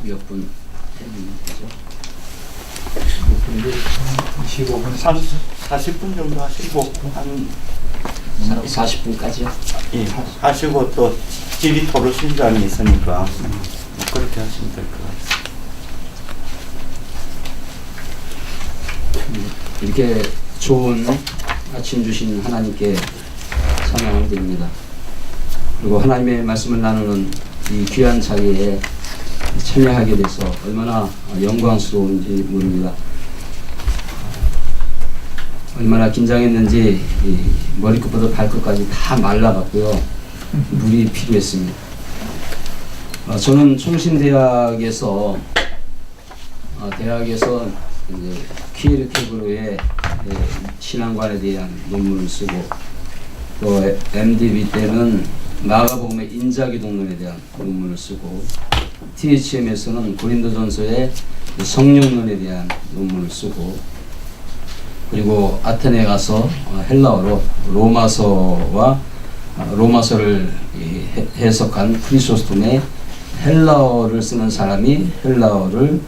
몇 분 되죠? 25분, 40분 정도 하시고, 한, 40분까지요? 예, 하시고 또 질의 토론 순장이 있으니까, 그렇게 하시면 될 것 같습니다. 이렇게 좋은 아침 주신 하나님께 찬양을 드립니다. 그리고 하나님의 말씀을 나누는 이 귀한 자리에 참여하게 돼서 얼마나 영광스러운지 모릅니다. 얼마나 긴장했는지 이 머리끝부터 발끝까지 다 말라갔고요. 물이 필요했습니다. 저는 총신대학에서 이제 키에르케고르의 신앙관에 대한 논문을 쓰고 또 MDB 때는 마가복음의 인자기독론에 대한 논문을 쓰고 THM에서는 고린도전서의 성령론에 대한 논문을 쓰고 그리고 아테네에 가서 헬라어로 로마서를 해석한 크리소스톰의 헬라어를 쓰는 사람이 헬라어를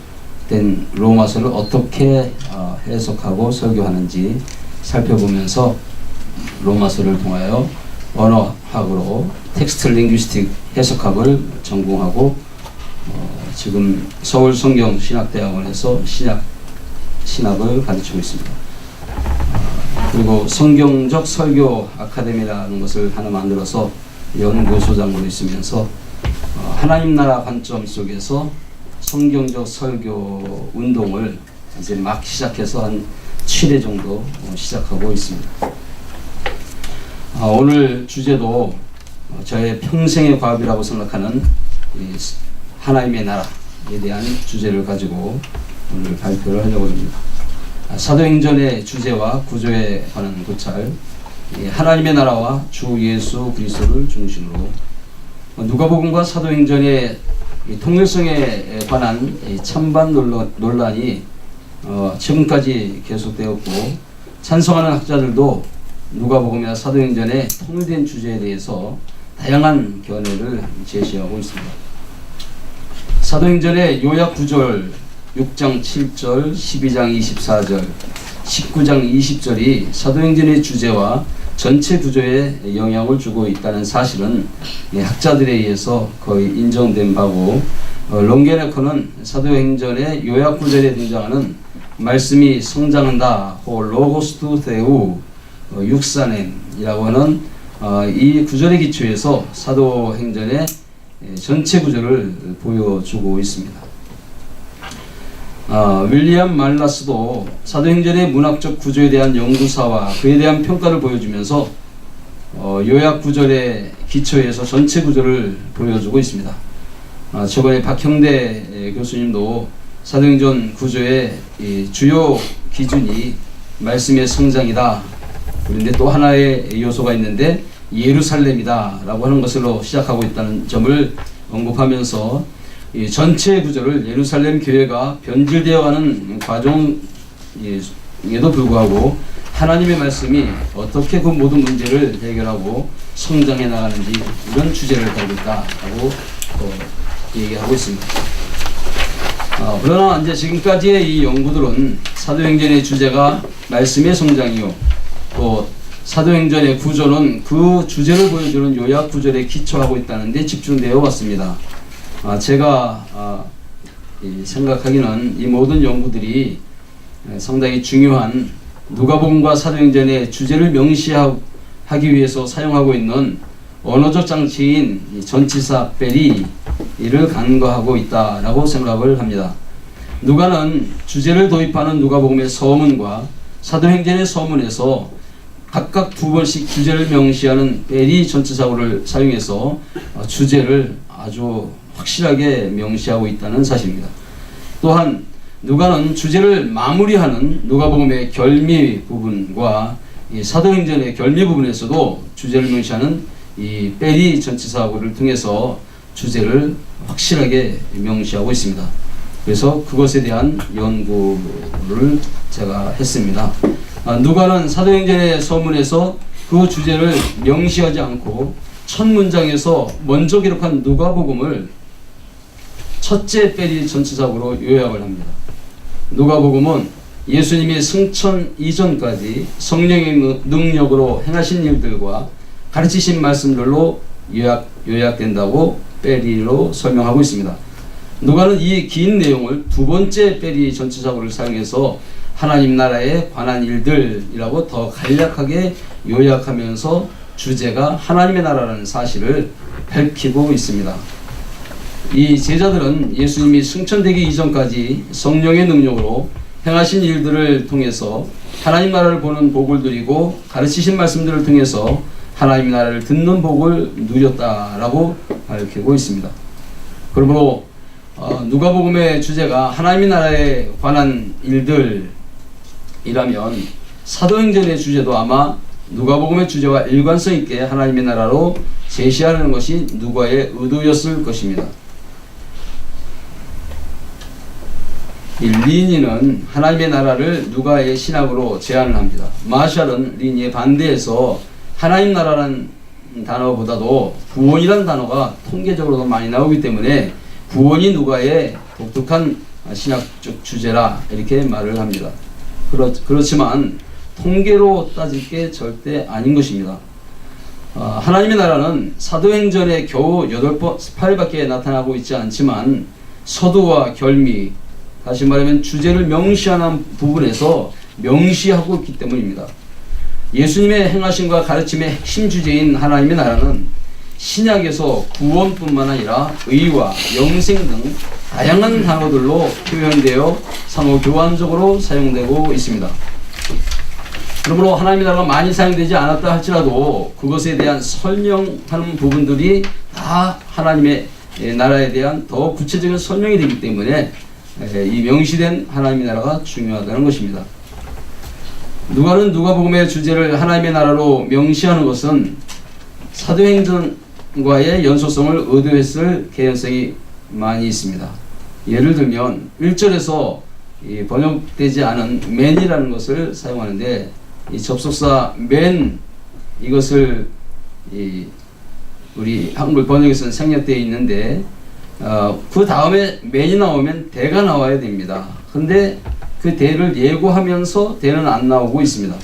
된 로마서를 어떻게 해석하고 설교하는지 살펴보면서 로마서를 통하여 언어학으로 텍스트 링귀스틱 해석학을 전공하고 지금 서울 성경신학대학원에서 신학을 가르치고 있습니다. 그리고 성경적 설교 아카데미라는 것을 하나 만들어서 연구소장으로 있으면서 하나님 나라 관점 속에서 성경적 설교 운동을 이제 막 시작해서 한 7회 정도 시작하고 있습니다. 오늘 주제도 저의 평생의 과업이라고 생각하는 하나님의 나라에 대한 주제를 가지고 오늘 발표를 하려고 합니다. 사도행전의 주제와 구조에 관한 고찰, 하나님의 나라와 주 예수 그리스도를 중심으로 누가복음과 사도행전의 통일성에 관한 찬반 논란이 지금까지 계속되었고 찬성하는 학자들도 누가복음이나 사도행전의 통일된 주제에 대해서 다양한 견해를 제시하고 있습니다. 사도행전의 요약 구절 6장 7절, 12장 24절, 19장 20절이 사도행전의 주제와 전체 구조에 영향을 주고 있다는 사실은 학자들에 의해서 거의 인정된 바고 롱게네커는 사도행전의 요약 구절에 등장하는 말씀이 성장한다 호 로고스투 데우 육사넴이라고 하는 이 구절의 기초에서 사도행전의 전체 구조를 보여주고 있습니다. 윌리엄 말라스도 사도행전의 문학적 구조에 대한 연구사와 그에 대한 평가를 보여주면서 요약 구절의 기초에서 전체 구조를 보여주고 있습니다. 저번에 박형대 교수님도 사도행전 구조의 주요 기준이 말씀의 성장이다. 그런데 또 하나의 요소가 있는데 예루살렘이다 라고 하는 것으로 시작하고 있다는 점을 언급하면서 이 전체 구조를 예루살렘 교회가 변질되어가는 과정에도 불구하고 하나님의 말씀이 어떻게 그 모든 문제를 해결하고 성장해 나가는지 이런 주제를 달고 있다라고 얘기하고 있습니다. 그러나 이제 지금까지의 이 연구들은 사도행전의 주제가 말씀의 성장이요 또 사도행전의 구조는 그 주제를 보여주는 요약 구절에 기초하고 있다는 데 집중되어 왔습니다. 제가 생각하기는 이 모든 연구들이 상당히 중요한 누가복음과 사도행전의 주제를 명시하기 위해서 사용하고 있는 언어적 장치인 전치사 베리를 간과하고 있다라고 생각을 합니다. 누가는 주제를 도입하는 누가복음의 서문과 사도행전의 서문에서 각각 두 번씩 주제를 명시하는 베리 전치사구를 사용해서 주제를 아주 확실하게 명시하고 있다는 사실입니다. 또한 누가는 주제를 마무리하는 누가복음의 결미 부분과 이 사도행전의 결미 부분에서도 주제를 명시하는 이 베리 전치사구를 통해서 주제를 확실하게 명시하고 있습니다. 그래서 그것에 대한 연구를 제가 했습니다. 누가는 사도행전의 서문에서 그 주제를 명시하지 않고 첫 문장에서 먼저 기록한 누가복음을 첫째 페리 전치사고로 요약을 합니다. 누가복음은 예수님이 승천 이전까지 성령의 능력으로 행하신 일들과 가르치신 말씀들로 요약된다고 페리로 설명하고 있습니다. 누가는 이 긴 내용을 두 번째 페리 전치사고를 사용해서 하나님 나라에 관한 일들이라고 더 간략하게 요약하면서 주제가 하나님의 나라라는 사실을 밝히고 있습니다. 이 제자들은 예수님이 승천되기 이전까지 성령의 능력으로 행하신 일들을 통해서 하나님 나라를 보는 복을 누리고 가르치신 말씀들을 통해서 하나님 나라를 듣는 복을 누렸다라고 밝히고 있습니다. 그러므로 누가복음의 주제가 하나님의 나라에 관한 일들이라면 사도행전의 주제도 아마 누가복음의 주제와 일관성 있게 하나님의 나라로 제시하는 것이 누가의 의도였을 것입니다. 리니는 하나님의 나라를 누가의 신학으로 제안을 합니다. 마샬은 리니에 반대해서 하나님 나라라는 단어보다도 구원이라는 단어가 통계적으로도 많이 나오기 때문에 구원이 누가의 독특한 신학적 주제라 이렇게 말을 합니다. 그렇지만 통계로 따질 게 절대 아닌 것입니다. 하나님의 나라는 사도행전에 겨우 8밖에 나타나고 있지 않지만 서두와 결미, 다시 말하면 주제를 명시하는 부분에서 명시하고 있기 때문입니다. 예수님의 행하심과 가르침의 핵심 주제인 하나님의 나라는 신약에서 구원뿐만 아니라 의와 영생 등 다양한 단어들로 표현되어 상호교환적으로 사용되고 있습니다. 그러므로 하나님의 나라가 많이 사용되지 않았다 할지라도 그것에 대한 설명하는 부분들이 다 하나님의 나라에 대한 더 구체적인 설명이 되기 때문에 이 명시된 하나님의 나라가 중요하다는 것입니다. 누가는 누가복음의 주제를 하나님의 나라로 명시하는 것은 사도행전과의 연소성을 의도했을 개연성이 많이 있습니다. 예를 들면 1절에서 번역되지 않은 맨이라는 것을 사용하는데 이 접속사 맨 이것을 우리 한글 번역에서는 생략되어 있는데 그 다음에 맨이 나오면 대가 나와야 됩니다. 근데 그 대를 예고하면서 대는 안 나오고 있습니다.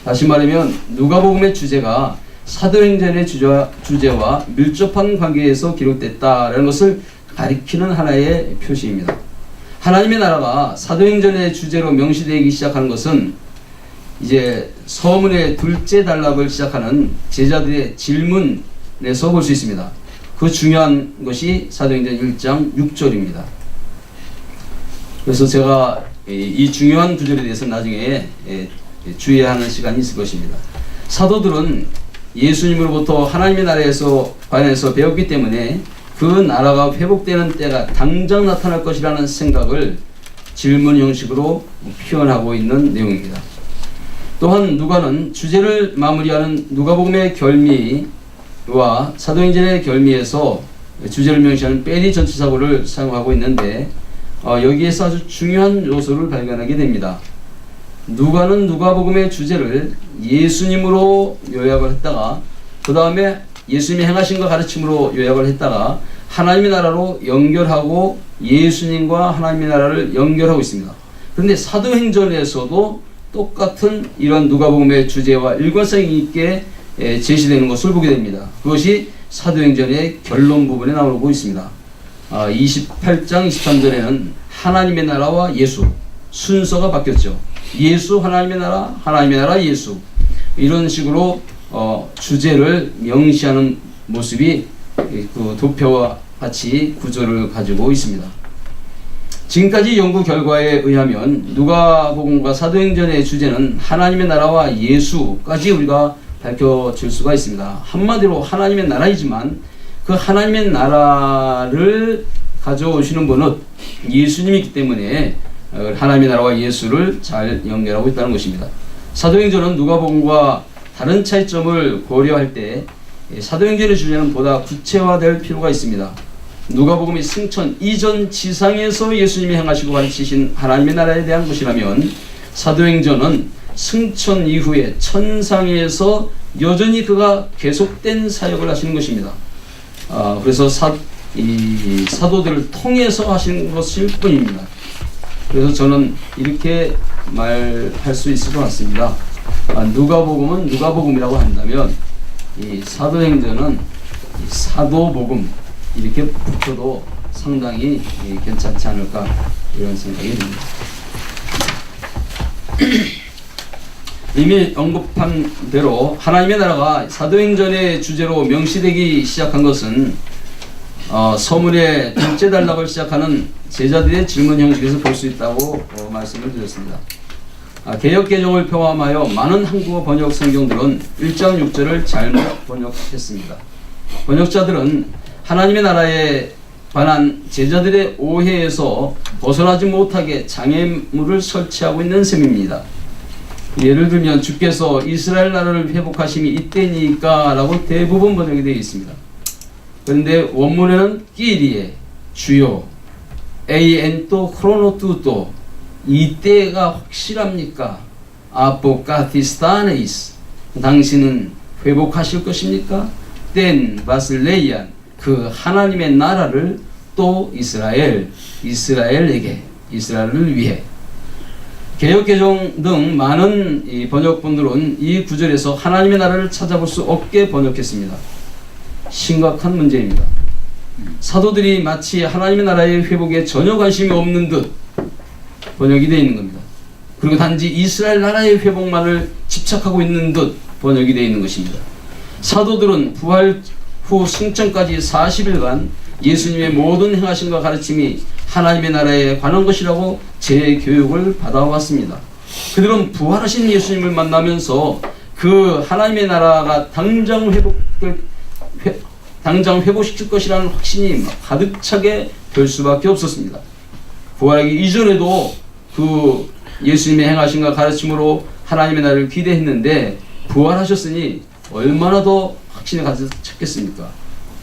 다시 말하면 누가복음의 주제가 사도행전의 주제와 밀접한 관계에서 기록됐다라는 것을 가리키는 하나의 표시입니다. 하나님의 나라가 사도행전의 주제로 명시되기 시작한 것은 이제 서문의 둘째 단락을 시작하는 제자들의 질문에서 볼 수 있습니다. 그 중요한 것이 사도행전 1장 6절입니다. 그래서 제가 이 중요한 구절에 대해서 나중에 주의해야 하는 시간이 있을 것입니다. 사도들은 예수님으로부터 하나님의 나라에서 관해서 배웠기 때문에 그 나라가 회복되는 때가 당장 나타날 것이라는 생각을 질문 형식으로 표현하고 있는 내용입니다. 또한 누가는 주제를 마무리하는 누가복음의 결미와 사도행전의 결미에서 주제를 명시하는 페리 전치사고를 사용하고 있는데 여기에서 아주 중요한 요소를 발견하게 됩니다. 누가는 누가복음의 주제를 예수님으로 요약을 했다가 그 다음에 예수님이 행하신과 가르침으로 요약을 했다가 하나님의 나라로 연결하고 예수님과 하나님의 나라를 연결하고 있습니다. 그런데 사도행전에서도 똑같은 이런 누가복음의 주제와 일관성 있게 제시되는 것을 보게 됩니다. 그것이 사도행전의 결론 부분에 나오고 있습니다. 28장 23절에는 하나님의 나라와 예수 순서가 바뀌었죠. 예수 하나님의 나라 예수 이런 식으로 주제를 명시하는 모습이 그 도표와 같이 구조를 가지고 있습니다. 지금까지 연구 결과에 의하면 누가복음과 사도행전의 주제는 하나님의 나라와 예수까지 우리가 밝혀질 수가 있습니다. 한마디로 하나님의 나라이지만 그 하나님의 나라를 가져오시는 분은 예수님이기 때문에 하나님의 나라와 예수를 잘 연결하고 있다는 것입니다. 사도행전은 누가복음과 다른 차이점을 고려할 때 사도행전의 주제는 보다 구체화될 필요가 있습니다. 누가복음이 승천 이전 지상에서 예수님이 행하시고 가르치신 하나님의 나라에 대한 것이라면 사도행전은 승천 이후에 천상에서 여전히 그가 계속된 사역을 하시는 것입니다. 그래서 이 사도들을 통해서 하신 것일 뿐입니다. 그래서 저는 이렇게 말할 수 있을 것 같습니다. 누가복음은 누가복음이라고 한다면 이 사도행전은 이 사도복음 이렇게 붙여도 상당히 괜찮지 않을까 이런 생각이 듭니다. 이미 언급한 대로 하나님의 나라가 사도행전의 주제로 명시되기 시작한 것은 서문의 둘째 단락을 시작하는 제자들의 질문 형식에서 볼 수 있다고 말씀을 드렸습니다. 개역 개정을 포함하여 많은 한국어 번역 성경들은 1장 6절을 잘못 번역했습니다. 번역자들은 하나님의 나라에 관한 제자들의 오해에서 벗어나지 못하게 장애물을 설치하고 있는 셈입니다. 예를 들면 주께서 이스라엘 나라를 회복하심이 이때니까 라고 대부분 번역이 되어 있습니다. 그런데 원문에는 끼리에 주요 에이엔또 크로노투또 이때가 확실합니까? 아포카티스타네이스 당신은 회복하실 것입니까? 땐 바슬레이안 그 하나님의 나라를 또 이스라엘에게 이스라엘을 위해 개역개정 등 많은 이 번역본들은 이 구절에서 하나님의 나라를 찾아볼 수 없게 번역했습니다. 심각한 문제입니다. 사도들이 마치 하나님의 나라의 회복에 전혀 관심이 없는 듯 번역이 되어 있는 겁니다. 그리고 단지 이스라엘 나라의 회복만을 집착하고 있는 듯 번역이 되어 있는 것입니다. 사도들은 부활 후 승천까지 40일간 예수님의 모든 행하심과 가르침이 하나님의 나라에 관한 것이라고 재교육을 받아왔습니다. 그들은 부활하신 예수님을 만나면서 그 하나님의 나라가 당장 회복시킬 것이라는 확신이 가득 차게 될 수밖에 없었습니다. 부활하기 이전에도 그 예수님의 행하심과 가르침으로 하나님의 나라를 기대했는데 부활하셨으니 얼마나 더 확신이 가득 찼겠습니까?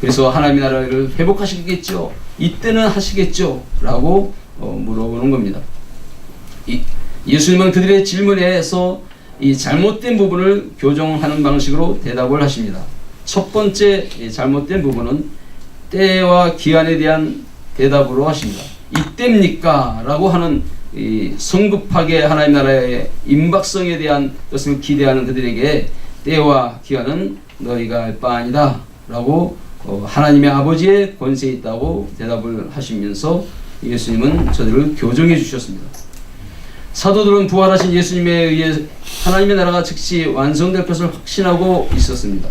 그래서 하나님의 나라를 회복하시겠죠? 이때는 하시겠죠? 라고 물어보는 겁니다. 예수님은 그들의 질문에서 이 잘못된 부분을 교정하는 방식으로 대답을 하십니다. 첫 번째 잘못된 부분은 때와 기한에 대한 대답으로 하십니다. 이때입니까? 라고 하는 이 성급하게 하나님 나라의 임박성에 대한 것을 기대하는 그들에게 때와 기한은 너희가 알 바 아니다 라고 하나님의 아버지의 권세에 있다고 대답을 하시면서 예수님은 저들을 교정해 주셨습니다. 사도들은 부활하신 예수님에 의해 하나님의 나라가 즉시 완성될 것을 확신하고 있었습니다.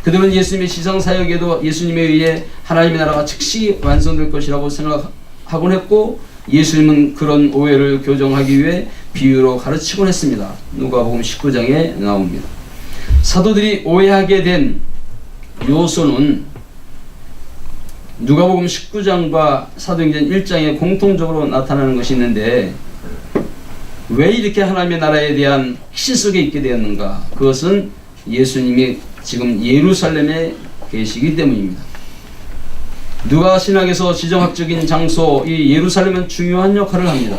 그들은 예수님의 시상사역에도 예수님에 의해 하나님의 나라가 즉시 완성될 것이라고 생각하곤 했고 예수님은 그런 오해를 교정하기 위해 비유로 가르치곤 했습니다. 누가복음 19장에 나옵니다. 사도들이 오해하게 된 요소는 누가복음 19장과 사도행전 1장에 공통적으로 나타나는 것이 있는데 왜 이렇게 하나님의 나라에 대한 확신 속에 있게 되었는가? 그것은 예수님이 지금 예루살렘에 계시기 때문입니다. 누가 신학에서 지정학적인 장소 이 예루살렘은 중요한 역할을 합니다.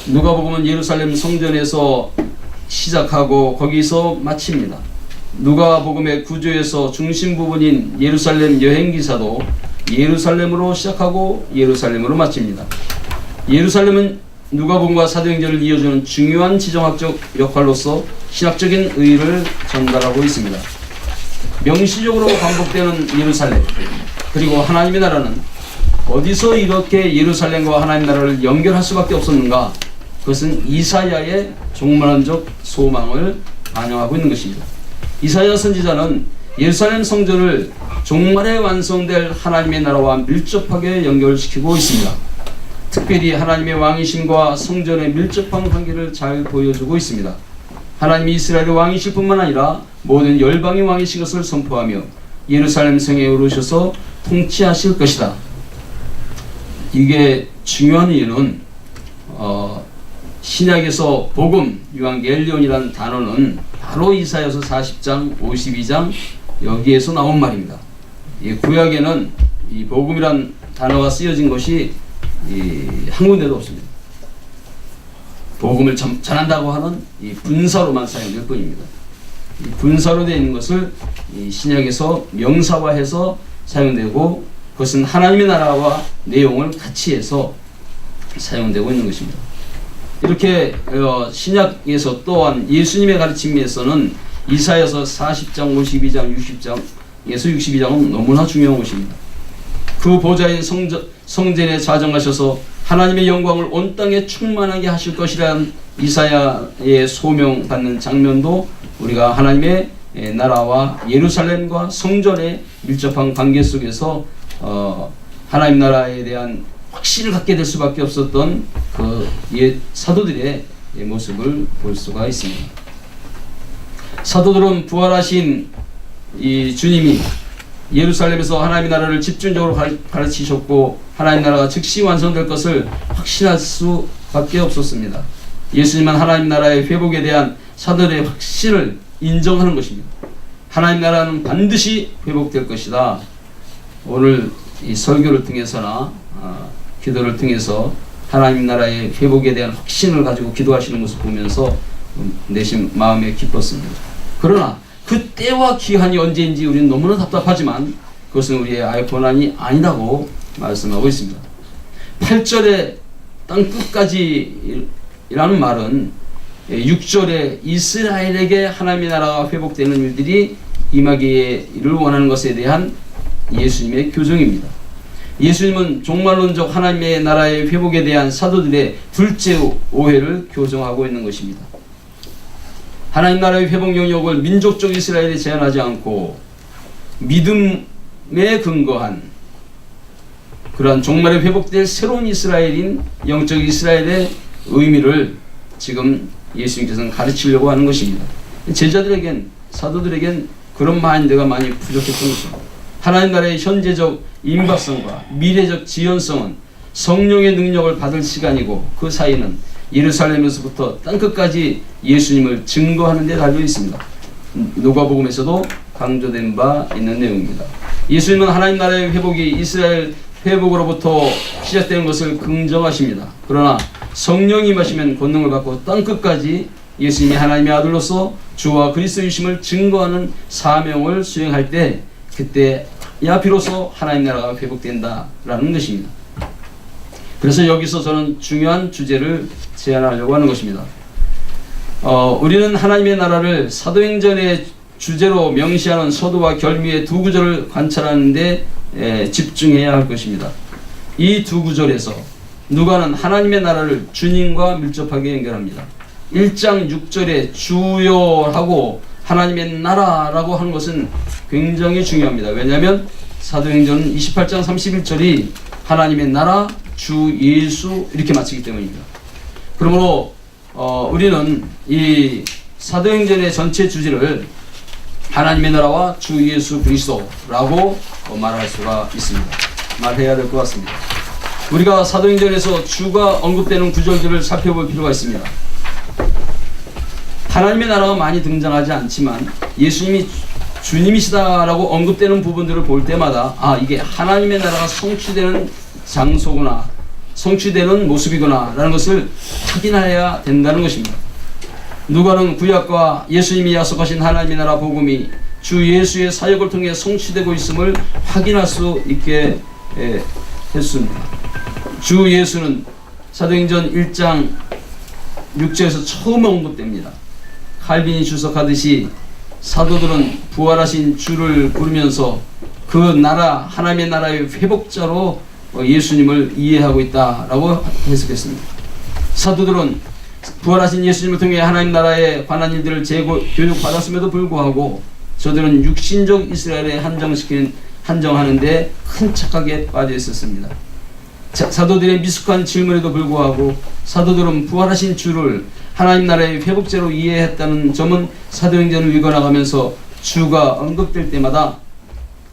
누가복음은 예루살렘 성전에서 시작하고 거기서 마칩니다. 누가복음의 구조에서 중심 부분인 예루살렘 여행기사도 예루살렘으로 시작하고 예루살렘으로 마칩니다. 예루살렘은 누가복음과 사도행전을 이어주는 중요한 지정학적 역할로서 신학적인 의의를 전달하고 있습니다. 명시적으로 반복되는 예루살렘 그리고 하나님의 나라는 어디서 이렇게 예루살렘과 하나님의 나라를 연결할 수밖에 없었는가? 그것은 이사야의 종말론적 소망을 반영하고 있는 것입니다. 이사야 선지자는 예루살렘 성전을 종말에 완성될 하나님의 나라와 밀접하게 연결시키고 있습니다. 특별히 하나님의 왕이심과 성전의 밀접한 관계를 잘 보여주고 있습니다. 하나님이 이스라엘의 왕이실 뿐만 아니라 모든 열방의 왕이신 것을 선포하며 예루살렘 성에 오르셔서 통치하실 것이다. 이게 중요한 이유는 신약에서 복음, 유앙겔리온이라는 단어는 바로 이사야서 40장, 52장 여기에서 나온 말입니다. 이 구약에는 이 복음이란 단어가 쓰여진 것이 한 군데도 없습니다. 복음을 전한다고 하는 이 분사로만 사용될 뿐입니다. 이 분사로 되어 있는 것을 이 신약에서 명사화해서 사용되고 그것은 하나님의 나라와 내용을 같이 해서 사용되고 있는 것입니다. 이렇게 신약에서 또한 예수님의 가르침에서는 이사야서 40장, 52장, 60장에서 62장은 너무나 중요한 것입니다. 그 보좌인 성전에 자정하셔서 하나님의 영광을 온 땅에 충만하게 하실 것이라는 이사야의 소명받는 장면도 우리가 하나님의 나라와 예루살렘과 성전의 밀접한 관계 속에서 하나님 나라에 대한 확신을 갖게 될 수밖에 없었던 그 옛 사도들의 모습을 볼 수가 있습니다. 사도들은 부활하신 이 주님이 예루살렘에서 하나님의 나라를 집중적으로 가르치셨고 하나님 나라가 즉시 완성될 것을 확신할 수밖에 없었습니다. 예수님은 하나님 나라의 회복에 대한 사도들의 확신을 인정하는 것입니다. 하나님 나라는 반드시 회복될 것이다. 오늘 이 설교를 통해서나 기도를 통해서 하나님 나라의 회복에 대한 확신을 가지고 기도하시는 것을 보면서 내심 마음에 기뻤습니다. 그러나 그 때와 기한이 언제인지 우리는 너무나 답답하지만 그것은 우리의 아예 권한이 아니라고 말씀하고 있습니다. 8절에 땅끝까지 이라는 말은 6절에 이스라엘에게 하나님의 나라가 회복되는 일들이 임하기를 원하는 것에 대한 예수님의 교정입니다. 예수님은 종말론적 하나님의 나라의 회복에 대한 사도들의 둘째 오해를 교정하고 있는 것입니다. 하나님 나라의 회복 영역을 민족적 이스라엘에 제한하지 않고 믿음에 근거한 그러한 종말에 회복될 새로운 이스라엘인 영적 이스라엘의 의미를 지금 예수님께서는 가르치려고 하는 것입니다. 제자들에겐 사도들에겐 그런 마인드가 많이 부족했던 것입니다. 하나님 나라의 현재적 임박성과 미래적 지연성은 성령의 능력을 받을 시간이고 그 사이는 예루살렘에서부터 땅끝까지 예수님을 증거하는 데 달려 있습니다. 누가복음에서도 강조된 바 있는 내용입니다. 예수님은 하나님 나라의 회복이 이스라엘 회복으로부터 시작되는 것을 긍정하십니다. 그러나 성령이 임하시면 권능을 받고 땅끝까지 예수님이 하나님의 아들로서 주와 그리스도이심을 증거하는 사명을 수행할 때 그때야 비로소 하나님 나라가 회복된다라는 것입니다. 그래서 여기서 저는 중요한 주제를 제안하려고 하는 것입니다. 우리는 하나님의 나라를 사도행전의 주제로 명시하는 서두와 결미의 두 구절을 관찰하는 데 집중해야 할 것입니다. 이 두 구절에서 누가는 하나님의 나라를 주님과 밀접하게 연결합니다. 1장 6절에 주여하고 하나님의 나라라고 하는 것은 굉장히 중요합니다. 왜냐하면 사도행전 28장 31절이 하나님의 나라 주 예수 이렇게 마치기 때문입니다. 그러므로 우리는 이 사도행전의 전체 주제를 하나님의 나라와 주 예수 그리스도라고 말할 수가 있습니다. 말해야 될 것 같습니다. 우리가 사도행전에서 주가 언급되는 구절들을 살펴볼 필요가 있습니다. 하나님의 나라가 많이 등장하지 않지만 예수님이 주님이시다라고 언급되는 부분들을 볼 때마다 이게 하나님의 나라가 성취되는 장소구나 성취되는 모습이구나 라는 것을 확인해야 된다는 것입니다. 누가는 구약과 예수님이 약속하신 하나님의 나라 복음이 주 예수의 사역을 통해 성취되고 있음을 확인할 수 있게 했습니다. 주 예수는 사도행전 1장 6절에서 처음 언급됩니다. 칼빈이 주석하듯이 사도들은 부활하신 주를 부르면서 그 나라 하나님의 나라의 회복자로 예수님을 이해하고 있다라고 해석했습니다. 사도들은 부활하신 예수님을 통해 하나님 나라에 관한 일들을 교육받았음에도 불구하고 저들은 육신적 이스라엘에 한정하는 데 큰 착각에 빠져 있었습니다. 사도들의 미숙한 질문에도 불구하고 사도들은 부활하신 주를 하나님 나라의 회복제로 이해했다는 점은 사도행전을 읽어나가면서 주가 언급될 때마다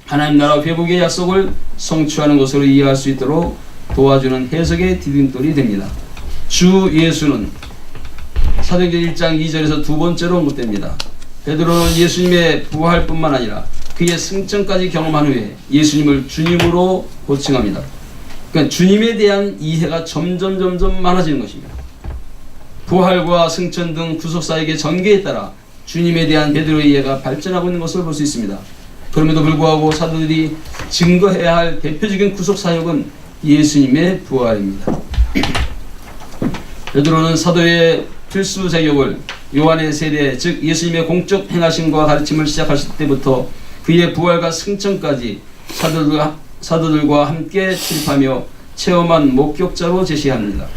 하나님 나라 회복의 약속을 성취하는 것으로 이해할 수 있도록 도와주는 해석의 디딤돌이 됩니다. 주 예수는 사도행전 1장 2절에서 두 번째로 언급됩니다. 베드로는 예수님의 부활뿐만 아니라 그의 승천까지 경험한 후에 예수님을 주님으로 호칭합니다. 그러니까 주님에 대한 이해가 점점 많아지는 것입니다. 부활과 승천 등 구속사역의 전개에 따라 주님에 대한 베드로의 이해가 발전하고 있는 것을 볼 수 있습니다. 그럼에도 불구하고 사도들이 증거해야 할 대표적인 구속 사역은 예수님의 부활입니다. 베드로는 사도의 필수 자격을 요한의 세례, 즉 예수님의 공적 행하심과 가르침을 시작하실 때부터 그의 부활과 승천까지 사도들과 함께 출입하며 체험한 목격자로 제시합니다.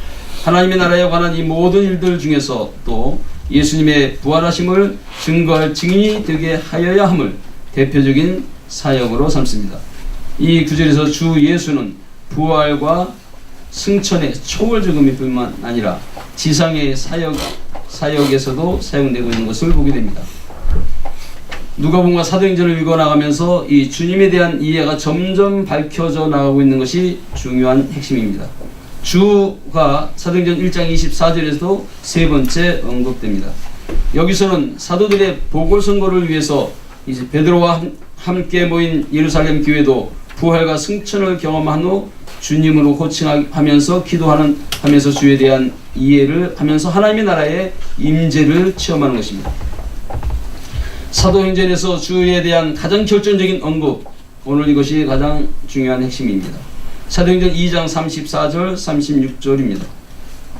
하나님의 나라에 관한 이 모든 일들 중에서 또 예수님의 부활하심을 증거할 증인이 되게 하여야 함을 대표적인 사역으로 삼습니다. 이 구절에서 주 예수는 부활과 승천의 초월적음일 뿐만 아니라 지상의 사역에서도 사용되고 있는 것을 보게 됩니다. 누가복음과 사도행전을 읽어나가면서 이 주님에 대한 이해가 점점 밝혀져 나가고 있는 것이 중요한 핵심입니다. 주가 사도행전 1장 24절에서도 세 번째 언급됩니다. 여기서는 사도들의 보궐선거를 위해서 이제 베드로와 함께 모인 예루살렘 교회도 부활과 승천을 경험한 후 주님으로 호칭하면서 기도하면서 주에 대한 이해를 하면서 하나님의 나라의 임재를 체험하는 것입니다. 사도행전에서 주에 대한 가장 결정적인 언급, 오늘 이것이 가장 중요한 핵심입니다. 사도행전 2장 34절 36절입니다.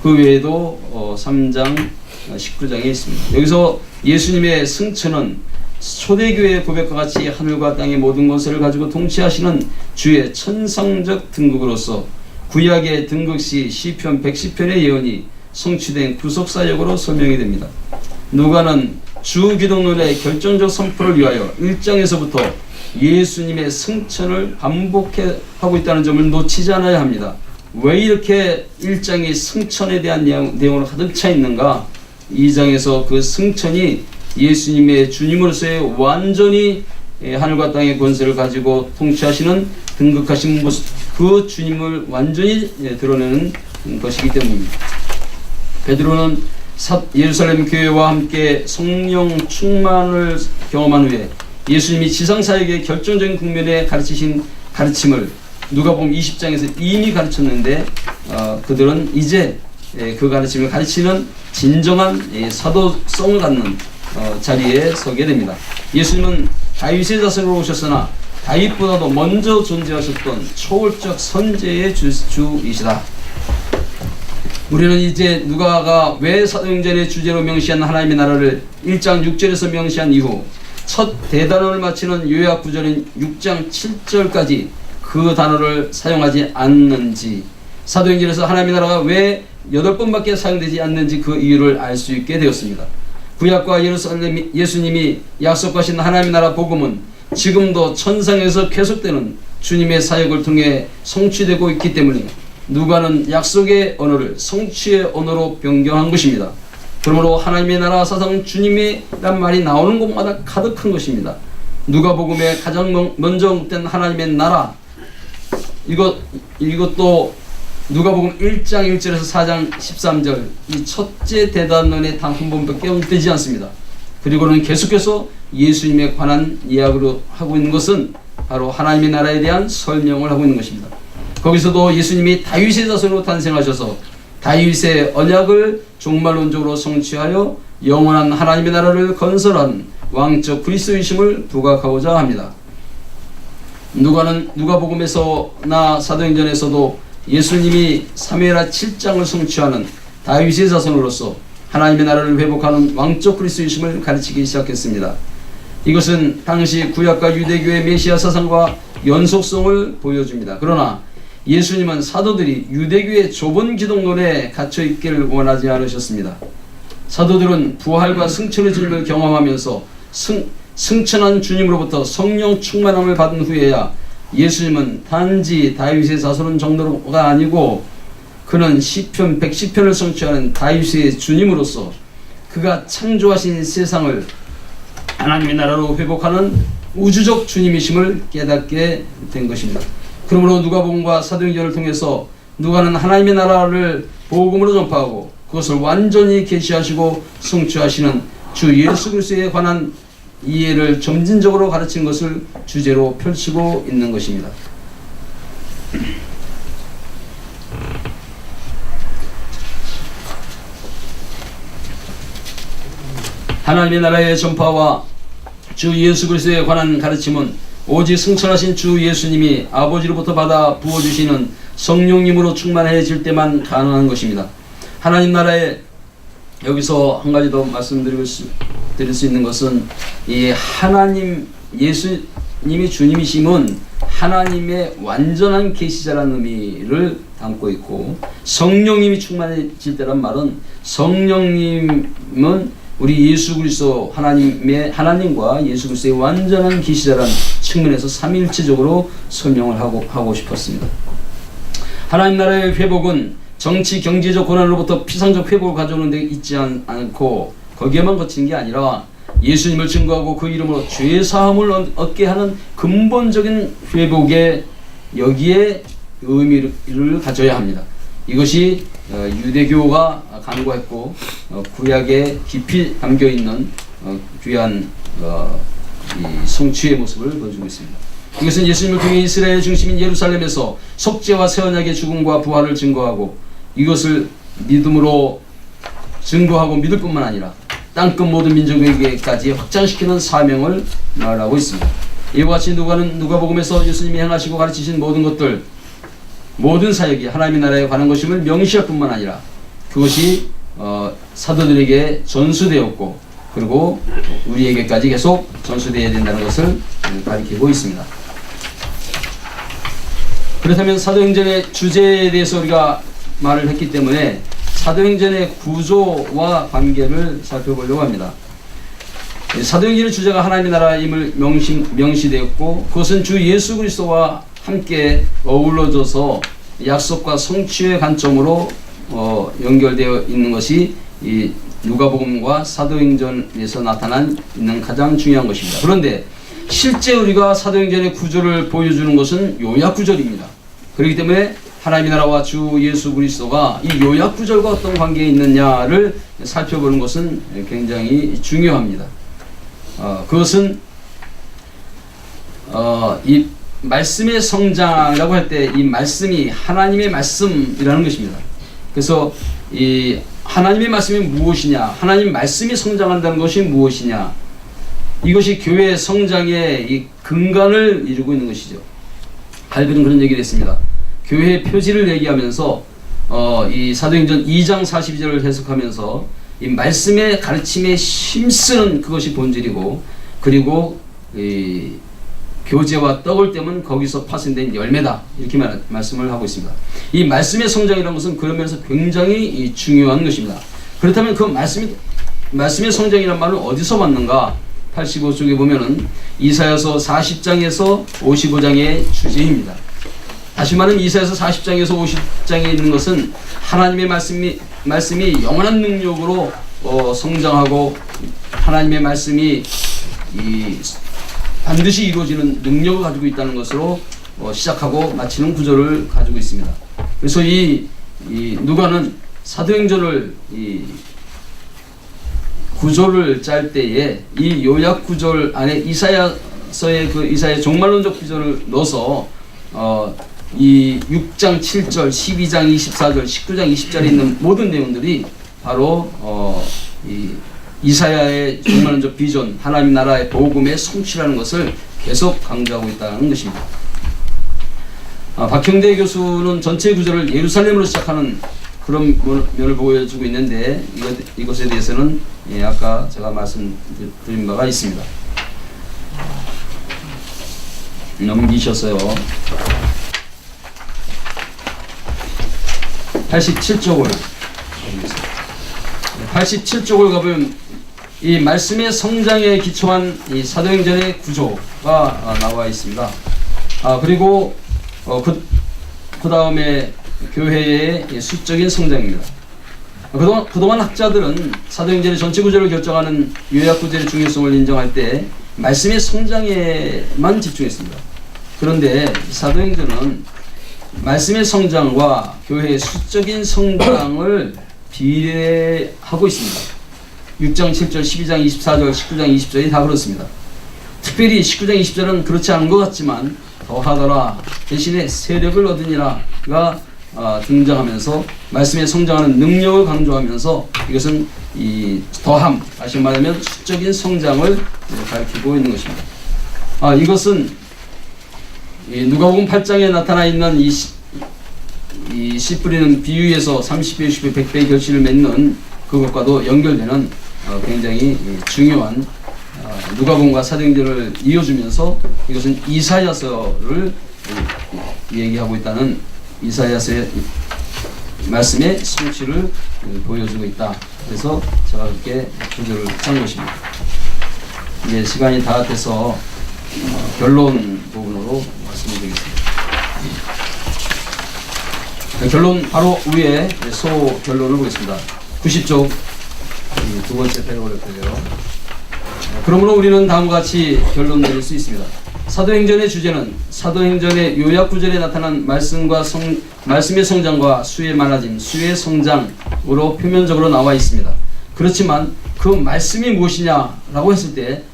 그 외에도 3장 19장에 있습니다. 여기서 예수님의 승천은 초대교회의 고백과 같이 하늘과 땅의 모든 권세를 가지고 통치하시는 주의 천상적 등극으로서 구약의 등극시 시편 110편의 예언이 성취된 구속사역으로 설명이 됩니다. 누가는 주 기독론의 결정적 선포를 위하여 1장에서부터 예수님의 승천을 반복하고 있다는 점을 놓치지 않아야 합니다. 왜 이렇게 1장이 승천에 대한 내용으로 가득 차 있는가? 2장에서 그 승천이 예수님의 주님으로서의 완전히 하늘과 땅의 권세를 가지고 통치하시는 등극하신 모습, 그 주님을 완전히 드러내는 것이기 때문입니다. 베드로는 예루살렘 교회와 함께 성령 충만을 경험한 후에 예수님이 지상사역의 결정적인 국면에 가르치신 가르침을 누가복음 20장에서 이미 가르쳤는데 그들은 이제 그 가르침을 가르치는 진정한 사도성을 갖는 자리에 서게 됩니다. 예수님은 다윗의 자손으로 오셨으나 다윗보다도 먼저 존재하셨던 초월적 선제의 주이시다. 우리는 이제 누가가 왜 사도행전의 주제로 명시한 하나님의 나라를 1장 6절에서 명시한 이후 첫 대단원을 마치는 요약 구절인 6장 7절까지 그 단어를 사용하지 않는지, 사도행전에서 하나님의 나라가 왜 8번밖에 사용되지 않는지 그 이유를 알 수 있게 되었습니다. 구약과 예루살렘 예수님이 약속하신 하나님의 나라 복음은 지금도 천상에서 계속되는 주님의 사역을 통해 성취되고 있기 때문에 누가는 약속의 언어를 성취의 언어로 변경한 것입니다. 그러므로 하나님의 나라 사상은 주님이란 말이 나오는 곳마다 가득한 것입니다. 누가복음에 가장 먼저 언급된 하나님의 나라, 이것도 누가복음 1장 1절에서 4장 13절 이 첫째 대단원에 단 한 번밖에 언급되지 않습니다. 그리고는 계속해서 예수님에 관한 이야기로 하고 있는 것은 바로 하나님의 나라에 대한 설명을 하고 있는 것입니다. 거기서도 예수님이 다윗의 자손으로 탄생하셔서 다윗의 언약을 종말론적으로 성취하여 영원한 하나님의 나라를 건설한 왕적 그리스도이심을 부각하고자 합니다. 누가복음에서나 사도행전에서도 예수님이 사무엘하 7장을 성취하는 다윗의 자손으로서 하나님의 나라를 회복하는 왕적 그리스도이심을 가르치기 시작했습니다. 이것은 당시 구약과 유대교의 메시아 사상과 연속성을 보여줍니다. 그러나 예수님은 사도들이 유대교의 좁은 기독론에 갇혀 있기를 원하지 않으셨습니다. 사도들은 부활과 승천의 주님을 경험하면서 승천한 주님으로부터 성령 충만함을 받은 후에야 예수님은 단지 다윗의 자손 정도가 아니고 그는 시편 110편을 성취하는 다윗의 주님으로서 그가 창조하신 세상을 하나님의 나라로 회복하는 우주적 주님이심을 깨닫게 된 것입니다. 그러므로 누가복음과 사도행전을 통해서 누가는 하나님의 나라를 복음으로 전파하고 그것을 완전히 계시하시고 성취하시는 주 예수 그리스도에 관한 이해를 점진적으로 가르친 것을 주제로 펼치고 있는 것입니다. 하나님의 나라의 전파와 주 예수 그리스도에 관한 가르침은 오직 승천하신 주 예수님이 아버지로부터 받아 부어주시는 성령님으로 충만해질 때만 가능한 것입니다. 하나님 나라에 여기서 한 가지 더 말씀드릴 수 있는 것은 이 하나님 예수님이 주님이심은 하나님의 완전한 계시자라는 의미를 담고 있고, 성령님이 충만해질 때란 말은 성령님은 우리 예수 그리스도 하나님과 예수 그리스도의 완전한 계시자라는 측면에서 삼위일체적으로 설명을 하고 싶었습니다. 하나님 나라의 회복은 정치 경제적 고난으로부터 피상적 회복을 가져오는 데 있지 않고 거기에만 거치는 게 아니라 예수님을 증거하고 그 이름으로 죄 사함을 얻게 하는 근본적인 회복에 여기에 의미를 가져야 합니다. 이것이 유대교가 간구했고 구약에 깊이 담겨있는 귀한 이 성취의 모습을 보여주고 있습니다. 이것은 예수님을 통해 이스라엘 중심인 예루살렘에서 속죄와 새 언약의 죽음과 부활을 증거하고 이것을 믿음으로 증거하고 믿을 뿐만 아니라 땅끝 모든 민족에게까지 확장시키는 사명을 말하고 있습니다. 이와 같이 누가복음에서 예수님이 행하시고 가르치신 모든 것들, 모든 사역이 하나님의 나라에 관한 것임을 명시할 뿐만 아니라 그것이 사도들에게 전수되었고 그리고 우리에게까지 계속 전수되어야 된다는 것을 가리키고 있습니다. 그렇다면 사도행전의 주제에 대해서 우리가 말을 했기 때문에 사도행전의 구조와 관계를 살펴보려고 합니다. 사도행전의 주제가 하나님의 나라임을 명시되었고 그것은 주 예수 그리스도와 함께 어우러져서 약속과 성취의 관점으로 연결되어 있는 것이 이 누가복음과 사도행전에서 있는 가장 중요한 것입니다. 그런데 실제 우리가 사도행전의 구조를 보여주는 것은 요약구절입니다. 그렇기 때문에 하나님의 나라와 주 예수 그리스도가 이 요약구절과 어떤 관계에 있느냐를 살펴보는 것은 굉장히 중요합니다. 그것은 이 말씀의 성장이라고 할 때 이 말씀이 하나님의 말씀이라는 것입니다. 그래서 이 하나님의 말씀이 무엇이냐, 하나님 말씀이 성장한다는 것이 무엇이냐, 이것이 교회의 성장의 이 근간을 이루고 있는 것이죠. 갈비는 그런 얘기를 했습니다. 교회의 표지를 얘기하면서 이 사도행전 2장 42절을 해석하면서 이 말씀의 가르침에 힘쓰는 그것이 본질이고, 그리고 이 교제와 떡을 떼면 거기서 파생된 열매다, 이렇게 말씀을 하고 있습니다. 이 말씀의 성장이라는 것은 그런 면에서 굉장히 중요한 것입니다. 그렇다면 그 말씀의 성장이라는 말은 어디서 왔는가? 85쪽에 보면은 이사야서 40장에서 55장의 주제입니다. 다시 말하면 이사야서 40장에서 50장에 있는 것은 하나님의 말씀이 영원한 능력으로 성장하고 하나님의 말씀이 반드시 이루어지는 능력을 가지고 있다는 것으로 시작하고 마치는 구조를 가지고 있습니다. 그래서 이 누가는 사도행전을 구조를 짤 때에 이 요약 구절 안에 이사야의 종말론적 구절을 넣어서 이 6장 7절, 12장 24절, 19장 20절에 있는 모든 내용들이 바로 이 이사야의 종말론적 비전, 하나님 나라의 복음의 성취라는 것을 계속 강조하고 있다는 것입니다. 박형대 교수는 전체 구절을 예루살렘으로 시작하는 그런 면을 보여주고 있는데 이것에 대해서는 아까 제가 말씀드린 바가 있습니다. 넘기셨어요. 87쪽을 가보면 이 말씀의 성장에 기초한 이 사도행전의 구조가 나와 있습니다. 그리고 그 다음에 교회의 수적인 성장입니다. 그동안 학자들은 사도행전의 전체 구조를 결정하는 요약 구절의 중요성을 인정할 때 말씀의 성장에만 집중했습니다. 그런데 사도행전은 말씀의 성장과 교회의 수적인 성장을 비례하고 있습니다. 6장 7절, 12장 24절, 19장 20절이 다 그렇습니다. 특별히 19장 20절은 그렇지 않은 것 같지만 더하더라 대신에 세력을 얻으니라가 등장하면서 말씀에 성장하는 능력을 강조하면서 이것은 이 더함, 다시 말하면 수적인 성장을 가리키고 있는 것입니다. 이것은 이 누가복음 8장에 나타나 있는 이 씨 뿌리는 비유에서 30배, 60배, 100배의 결실을 맺는 그것과도 연결되는 굉장히 중요한 누가복음과 사도행전을 이어주면서 이것은 이사야서를 얘기하고 있다는 이사야서의 말씀의 성취를 보여주고 있다. 그래서 제가 그렇게 구절을 짠 것입니다. 이제 시간이 다 돼서 결론 부분으로 말씀드리겠습니다. 결론 바로 위에 소 결론을 보겠습니다. 90쪽 두 번째 패러그래프예요. 그러므로 우리는 다음과 같이 결론 내릴 수 있습니다. 사도행전의 주제는 사도행전의 요약 구절에 나타난 말씀의 성장과 수의 많아짐, 수의 성장으로 표면적으로 나와 있습니다. 그렇지만 그 말씀이 무엇이냐라고 했을 때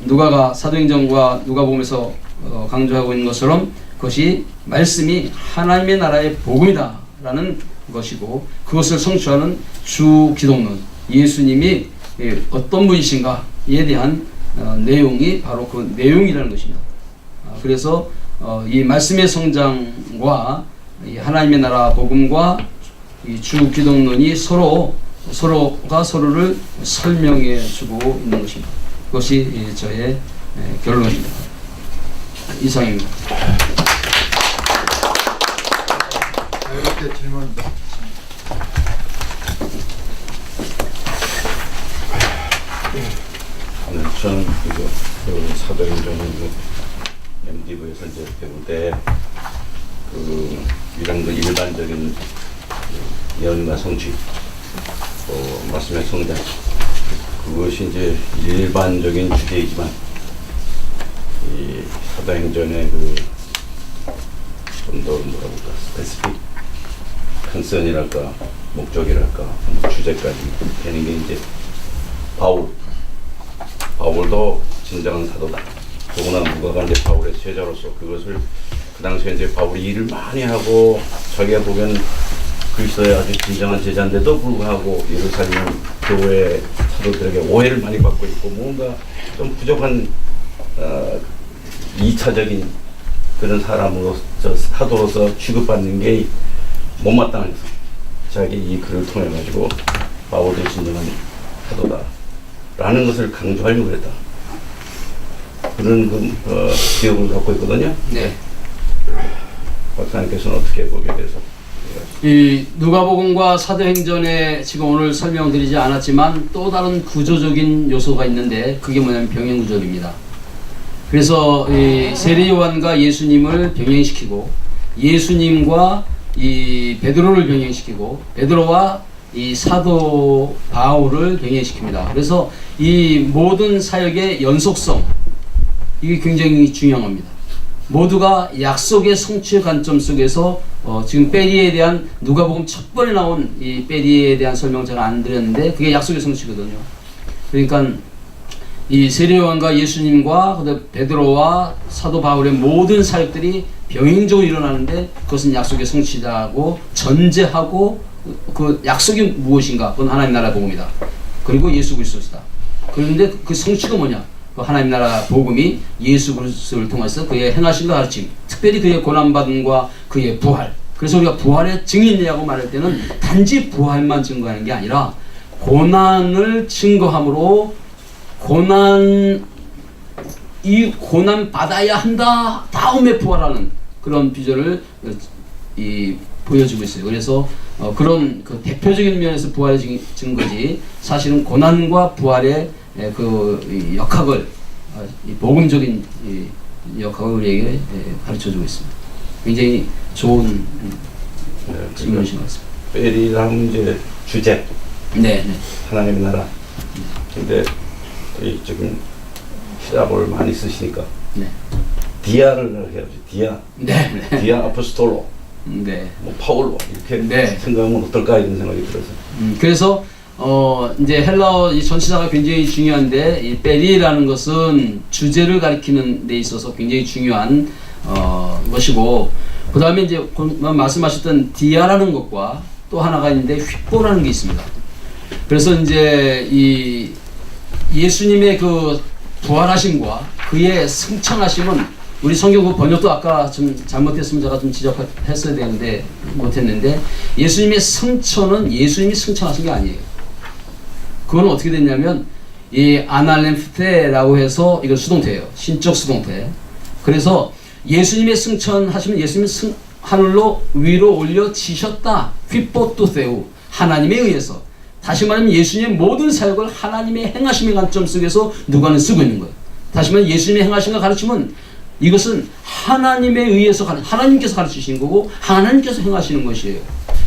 누가가 사도행전과 누가복음에서 강조하고 있는 것처럼 그것이 말씀이 하나님의 나라의 복음이다라는 것이고 그것을 성취하는 주 기독론 예수님이 어떤 분이신가에 대한 내용이 바로 그 내용이라는 것입니다. 그래서 이 말씀의 성장과 이 하나님의 나라 복음과 이 주 기독론이 서로가 서로를 설명해 주고 있는 것입니다. 그것이 저의 결론입니다. 이상입니다. 이렇게 질문. 저는 그 사도행전을 MD부에서 이제 배울 때 이런 그 일반적인 예언과 성취, 말씀의 성장, 그것이 이제 일반적인 주제이지만 이 사도행전의 좀 더 뭐라 볼까 스페시픽 컨선이랄까 목적이랄까 주제까지 되는 게 이제 바울도 진정한 사도다. 더구나 누가가 이제 바울의 제자로서 그것을 그 당시에 이제 바울이 일을 많이 하고 자기가 보기에는 그리스도의 아주 진정한 제자인데도 불구하고 예루살렘 교회 사도들에게 오해를 많이 받고 있고 뭔가 좀 부족한 2차적인 그런 사람으로서 사도로서 취급받는 게 못마땅해서 자기 이 글을 통해 가지고 바울도 진정한 사도다 라는 것을 강조하려고 했다. 그런 기억을 갖고 있거든요. 네. 박사님께서는 어떻게 보게 돼서? 이 누가복음과 사도행전에 지금 오늘 설명드리지 않았지만 또 다른 구조적인 요소가 있는데 그게 뭐냐면 병행구조입니다. 그래서 이 세례 요한과 예수님을 병행시키고 예수님과 이 베드로를 병행시키고 베드로와 이 사도 바울을 병행시킵니다. 그래서 이 모든 사역의 연속성 이게 굉장히 중요합니다. 모두가 약속의 성취의 관점 속에서 지금 베리에 대한 누가복음 첫 번에 나온 이 베리에 대한 설명 제가 안 드렸는데 그게 약속의 성취거든요. 그러니까 이 세례 요한과 예수님과 베드로와 사도 바울의 모든 사역들이 병행적으로 일어나는데 그것은 약속의 성취다고 전제하고 그 약속이 무엇인가? 그건 하나님 나라 복음이다. 그리고 예수 그리스도다. 그런데 그 성취가 뭐냐? 그 하나님 나라 복음이 예수 그리스도를 통해서 그의 행하신 가르침, 특별히 그의 고난받음과 그의 부활. 그래서 우리가 부활의 증인이라고 말할 때는 단지 부활만 증거하는 게 아니라 고난을 증거함으로 고난 받아야 한다. 다음에 부활하는 그런 비전을 보여주고 있어요. 그래서 그런 그 대표적인 면에서 부활의 증거지 사실은 고난과 부활의 그 역학을 복음적인 역학을 우리에게 가르쳐주고 있습니다. 굉장히 좋은 질문이신 것 같습니다. 베리라는 이제 주제, 네. 하나님의 나라. 근데 지금 시작을 많이 쓰시니까 네. 디아를 해야지. 네. 디아 아포스톨로. 네. 뭐 파울로 이렇게 네. 생각하면 어떨까 이런 생각이 들어서. 그래서 이제 헬라어 이 전치사가 굉장히 중요한데 이 베리라는 것은 주제를 가리키는 데 있어서 굉장히 중요한 것이고 그 다음에 이제 말씀하셨던 디아라는 것과 또 하나가 있는데 휘뽀라는 게 있습니다. 그래서 이제 이 예수님의 그 부활하심과 그의 승천하심은 우리 성경 그 번역도 아까 좀 잘못했으면 제가 좀 지적했어야 되는데 못했는데 예수님의 승천은 예수님이 승천하신 게 아니에요. 그건 어떻게 됐냐면 이 아날렘프테라고 해서 이건 수동태예요. 신적 수동태. 그래서 예수님의 승천하시면 예수님이 하늘로 위로 올려지셨다. 휘뽀뚜세우 하나님에 의해서. 다시 말하면 예수님의 모든 사역을 하나님의 행하심의 관점 속에서 누가는 쓰고 있는 거예요. 다시 말하면 예수님의 행하심과 가르침은 이것은 하나님에 의해서 하나님께서 가르치신 거고 하나님께서 행하시는 것이에요.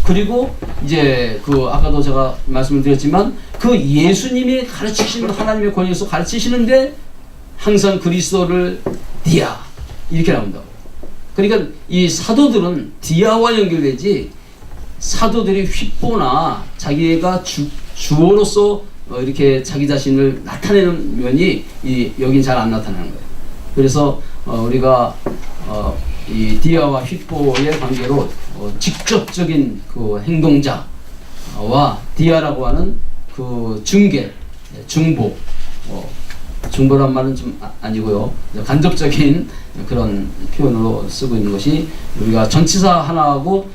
그리고 이제 그 아까도 제가 말씀을 드렸지만 그 예수님이 가르치시는 하나님의 권위에서 가르치시는데 항상 그리스도를 디아 이렇게 나온다고. 그러니까 이 사도들은 디아와 연결되지 사도들이 휘뽀나 자기가 주어로서 이렇게 자기 자신을 나타내는 면이 여긴 잘 안 나타나는 거예요. 그래서 우리가 이 디아와 휘뽀의 관계로 직접적인 그 행동자와 디아라고 하는 그 중개, 중보, 중보란 말은 좀 아니고요. 간접적인 그런 표현으로 쓰고 있는 것이 우리가 전치사 하나하고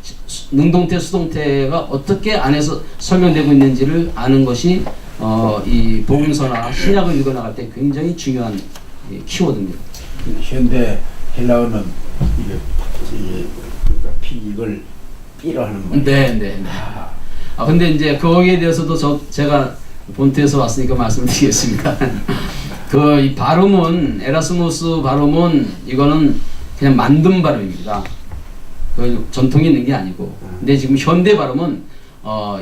능동태, 수동태가 어떻게 안에서 설명되고 있는지를 아는 것이 이 복음서나 신약을 읽어나갈 때 굉장히 중요한 키워드입니다. 현대 헬라어는 이걸 삐로 하는 거예요. 네. 근데 이제 거기에 대해서도 제가 본토에서 왔으니까 말씀을 드리겠습니다. 이 발음은 에라스무스 발음은 이거는 그냥 만든 발음입니다. 전통이 있는 게 아니고. 근데 지금 현대 발음은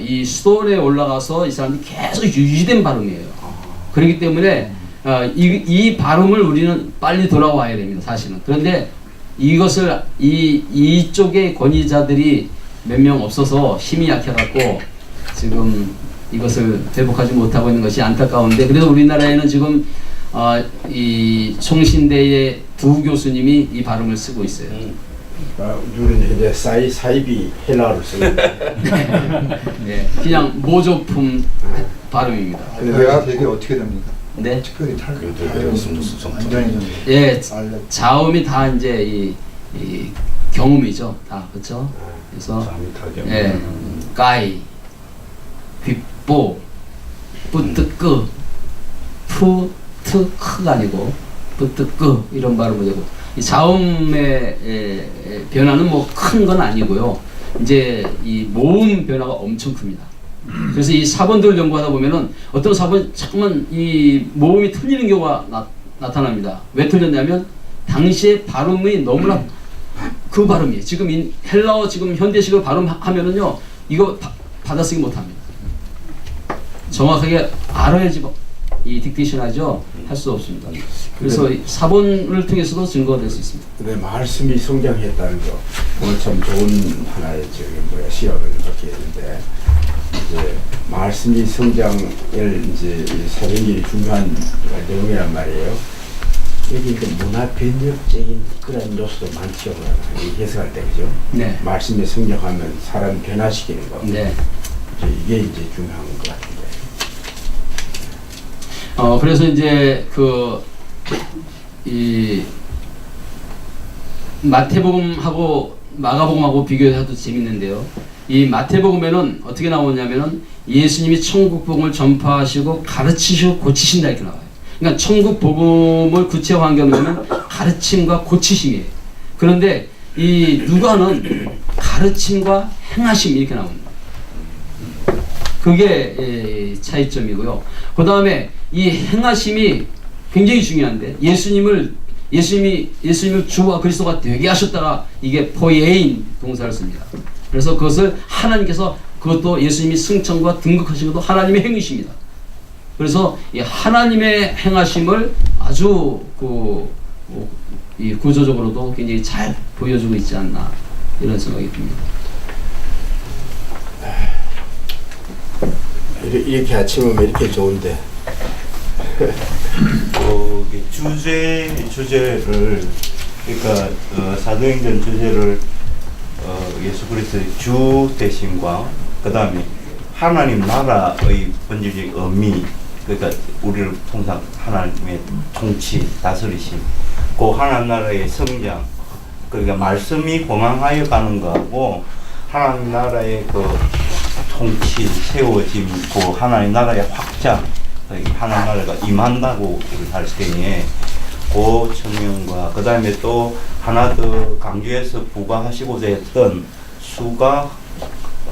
이 수도원에 올라가서 이 사람들이 계속 유지된 발음이에요. 그렇기 때문에 이 발음을 우리는 빨리 돌아와야 됩니다. 사실은. 그런데 이것을 이쪽의 권위자들이 몇 명 없어서 힘이 약해갖고 지금 이것을 회복하지 못하고 있는 것이 안타까운데, 그래서 우리나라에는 지금 이 송신대의 두 교수님이 이 발음을 쓰고 있어요. 우리는 이제 사이비 헬라어를 쓰고 네, 그냥 모조품 발음입니다. 대화 되게 어떻게 됩니까? 네, 특별히 완전히 좀 예, 자음이 다 이제 이 경음이죠, 다 그렇죠. 그래서 예, 까이, 귓보, 뿌뜨끄, 푸트크가 아니고 뿌뜨끄 이런 발음이 되고, 이 자음의 변화는 뭐 큰 건 아니고요. 이제 이 모음 변화가 엄청 큽니다. 그래서 이 사본들을 연구하다 보면은 어떤 사본 자꾸만 이 모음이 틀리는 경우가 나타납니다. 왜 틀렸냐면 당시의 발음이 너무나 그 발음이에요. 지금 헬라어 지금 현대식으로 발음하면은요 이거 받아쓰기 못합니다. 정확하게 알아야지 이 딕테이션 하죠. 할 수 없습니다. 그래서 사본을 통해서도 증거가 될 수 있습니다. 근데 말씀이 성장했다는 거 오늘 참 좋은 하나의 시각을 갖게 했는데, 이제 말씀이 성장을 이제 사도행전이 중요한 내용이란 말이에요. 여기 문화 변혁적인 그런 요소도 많죠. 해석할 때 그죠? 네. 말씀이 성장하면 사람 변화시키는 거. 네. 이게 이제 중요한 것 같은데. 그래서 이제 이 마태복음하고 마가복음하고 비교해도 재밌는데요. 이 마태복음에는 어떻게 나오냐면은 예수님이 천국 복음을 전파하시고 가르치시고 고치신다 이렇게 나와요. 그러니까 천국 복음을 구체화한 경우는 가르침과 고치심이에요. 그런데 이 누가는 가르침과 행하심 이렇게 나옵니다. 그게 차이점이고요. 그 다음에 이 행하심이 굉장히 중요한데, 예수님을 주와 그리스도가 되게 하셨다가 이게 포예인 동사를 씁니다. 그래서 그것을 하나님께서, 그것도 예수님이 승천과 등극하신 것도 하나님의 행위십니다. 그래서 이 하나님의 행하심을 아주 이 구조적으로도 굉장히 잘 보여주고 있지 않나 이런 생각이 듭니다. 이렇게 아침에 이렇게 좋은데. 주제를 그러니까 사도행전 주제를 예수 그리스도의 주 대신과 그 다음에 하나님 나라의 본질적 의미, 그러니까 우리를 통상 하나님의 통치, 다스리심, 그 하나님 나라의 성장, 그러니까 말씀이 공항하여 가는 거하고 하나님 나라의 그 통치, 세워짐, 그 하나님 나라의 확장, 하나님 나라가 임한다고 할 때에 그 측면과 그 다음에 또 하나 더 강조해서 부과하시고자 했던 수가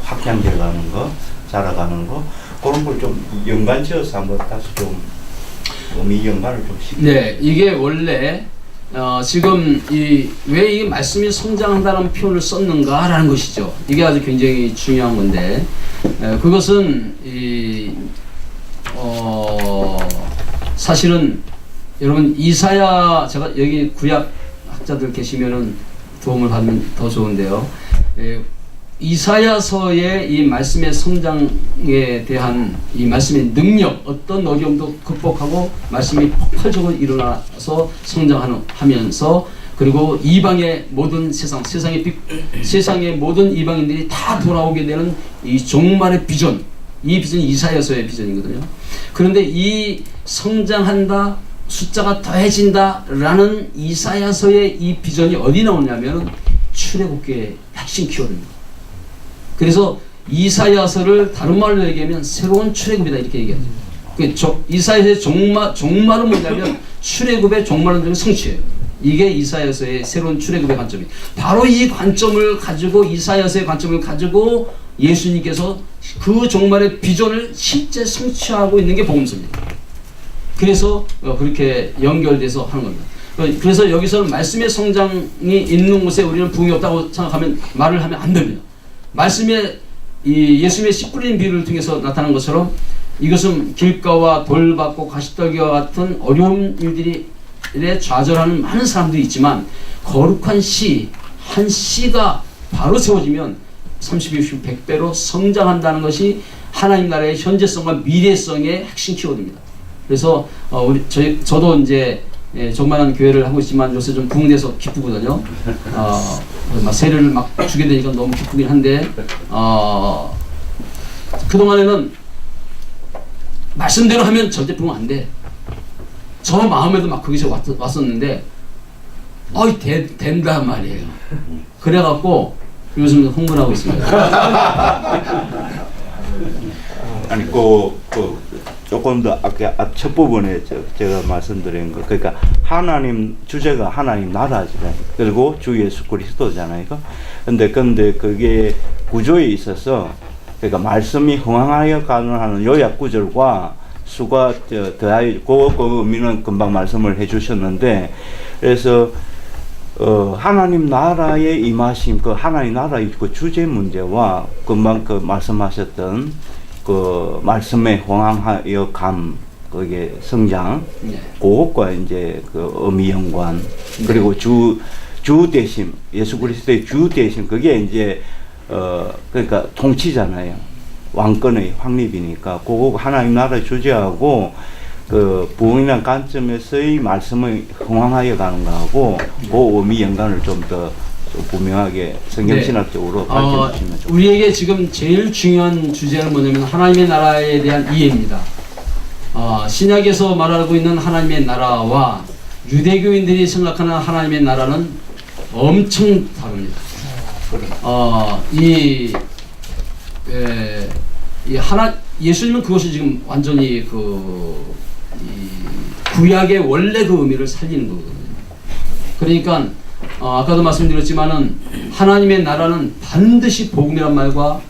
확장되어 가는 거, 자라가는 거, 그런 걸 좀 연관지어서 한번 다시 좀 의미 연관을 좀 시키죠. 네, 이게 원래 지금 왜 이 말씀이 성장한다는 표현을 썼는가라는 것이죠. 이게 아주 굉장히 중요한 건데 그것은 사실은 여러분 이사야, 제가 여기 구약 학자들 계시면은 도움을 받으면 더 좋은데요. 이사야서의 이 말씀의 성장에 대한 이 말씀의 능력, 어떤 어려움도 극복하고 말씀이 폭발적으로 일어나서 성장하면서, 그리고 이방의 모든 세상의 모든 이방인들이 다 돌아오게 되는 이 종말의 비전, 이 비전이 이사야서의 비전이거든요. 그런데 이 성장한다, 숫자가 더해진다라는 이사야서의 이 비전이 어디 나오냐면 출애굽기의 핵심 키워드입니다. 그래서 이사야서를 다른 말로 얘기하면 새로운 출애굽이다 이렇게 얘기하죠. 이사야서의 종말은 뭐냐면 출애굽의 종말은 성취예요. 이게 이사야서의 새로운 출애굽의 관점이에요. 바로 이 관점을 가지고, 이사야서의 관점을 가지고 예수님께서 그 종말의 비전을 실제 성취하고 있는 게 복음서입니다. 그래서 그렇게 연결돼서 하는 겁니다. 그래서 여기서는 말씀의 성장이 있는 곳에 우리는 부흥이 없다고 생각하면 말을 하면 안 됩니다. 말씀의 예수님의 씨 뿌리는 비유를 통해서 나타난 것처럼 이것은 길가와 돌받고 가시떨기와 같은 어려운 일들에 좌절하는 많은 사람들이 있지만, 거룩한 씨, 한 씨가 바로 세워지면 30, 60, 100배로 성장한다는 것이 하나님 나라의 현재성과 미래성의 핵심 키워드입니다. 그래서 저도 이제 정만한 교회를 하고 있지만 요새 좀 부흥돼서 기쁘거든요. 막 세례를 막 주게 되니까 너무 기쁘긴 한데, 그동안에는 말씀대로 하면 절대 부흥 안 돼. 저 마음에도 막 거기서 왔었는데 된단 말이에요. 그래갖고 요즘 홍보를 하고 있습니다. 아니 조금 더 아까 첫 부분에 제가 말씀드린 거, 그러니까 하나님 주제가 하나님 나라잖아요. 그리고 주 예수 그리스도잖아요. 근데 그게 구조에 있어서, 그러니까 말씀이 흥황하여 가능한 요약 구절과 수가 더하여 그 의미는 금방 말씀을 해주셨는데, 그래서 하나님 나라의 임하심, 그 하나님 나라의 그 주제 문제와 금방 그 말씀하셨던 그 말씀에 흥황하여 감, 그게 성장, 그것과 이제 그 의미 연관, 그리고 주 대심, 예수 그리스도의 주 대심, 그게 이제 그러니까 통치잖아요. 왕권의 확립이니까 그거 하나님 나라의 주제하고 그 부흥이라는 관점에서의 말씀을 흥황하여 가는 거하고 그 의미 연관을 좀 더 분명하게 성경신학적으로 밝혀주시면 좋겠습니다. 우리에게 지금 제일 중요한 주제는 뭐냐면 하나님의 나라에 대한 이해입니다. 신약에서 말하고 있는 하나님의 나라와 유대교인들이 생각하는 하나님의 나라는 엄청 다릅니다. 예수님은 그것이 지금 완전히 구약의 원래 그 의미를 살리는 거거든요. 그러니까 아까도 말씀드렸지만은 하나님의 나라는 반드시 복음이란 말과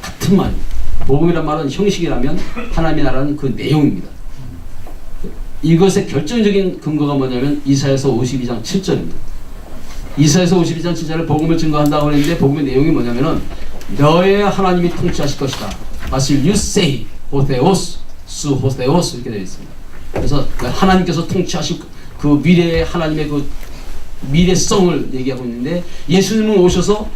같은 말입니다. 복음이란 말은 형식이라면 하나님의 나라는 그 내용입니다. 이것의 결정적인 근거가 뭐냐면 이사야서 52장 7절입니다. 이사야서 52장 7절을 복음을 증거한다고 했는데 복음의 내용이 뭐냐면은 너의 하나님이 통치하실 것이다. 마실 유세이 호데오스 수 호데오스 이렇게 되어 있습니다. 그래서 하나님께서 통치하실 그 미래의 하나님의 그 미래성을 얘기하고 있는데, 예수님은 오셔서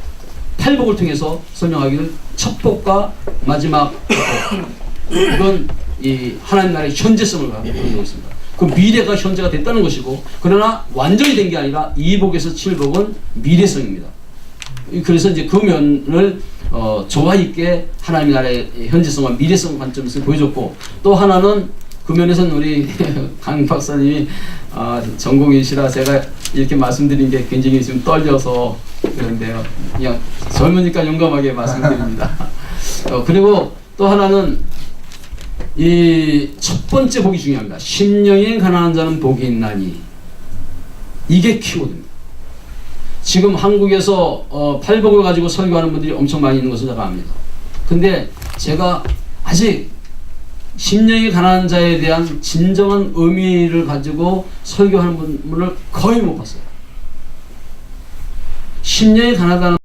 팔복을 통해서 설명하기를 첫 복과 마지막 복, 이건 이 하나님 나라의 현재성을 갖고 있습니다. 그 미래가 현재가 됐다는 것이고, 그러나 완전히 된 게 아니라 이 복에서 7복은 미래성입니다. 그래서 이제 그 면을 조화 있게 하나님 나라의 현재성과 미래성 관점에서 보여줬고, 또 하나는 그 면에서는 우리 강 박사님이 전공이시라 제가 이렇게 말씀드린 게 굉장히 지금 떨려서 그런데요. 그냥 젊으니까 용감하게 말씀드립니다. 그리고 또 하나는 이 첫 번째 복이 중요합니다. 심령이 가난한 자는 복이 있나니, 이게 키워드입니다. 지금 한국에서 팔복을 가지고 설교하는 분들이 엄청 많이 있는 것을 제가 압니다. 근데 제가 아직 심령이 가난한 자에 대한 진정한 의미를 가지고 설교하는 분을 거의 못 봤어요. 심령이 가난하다는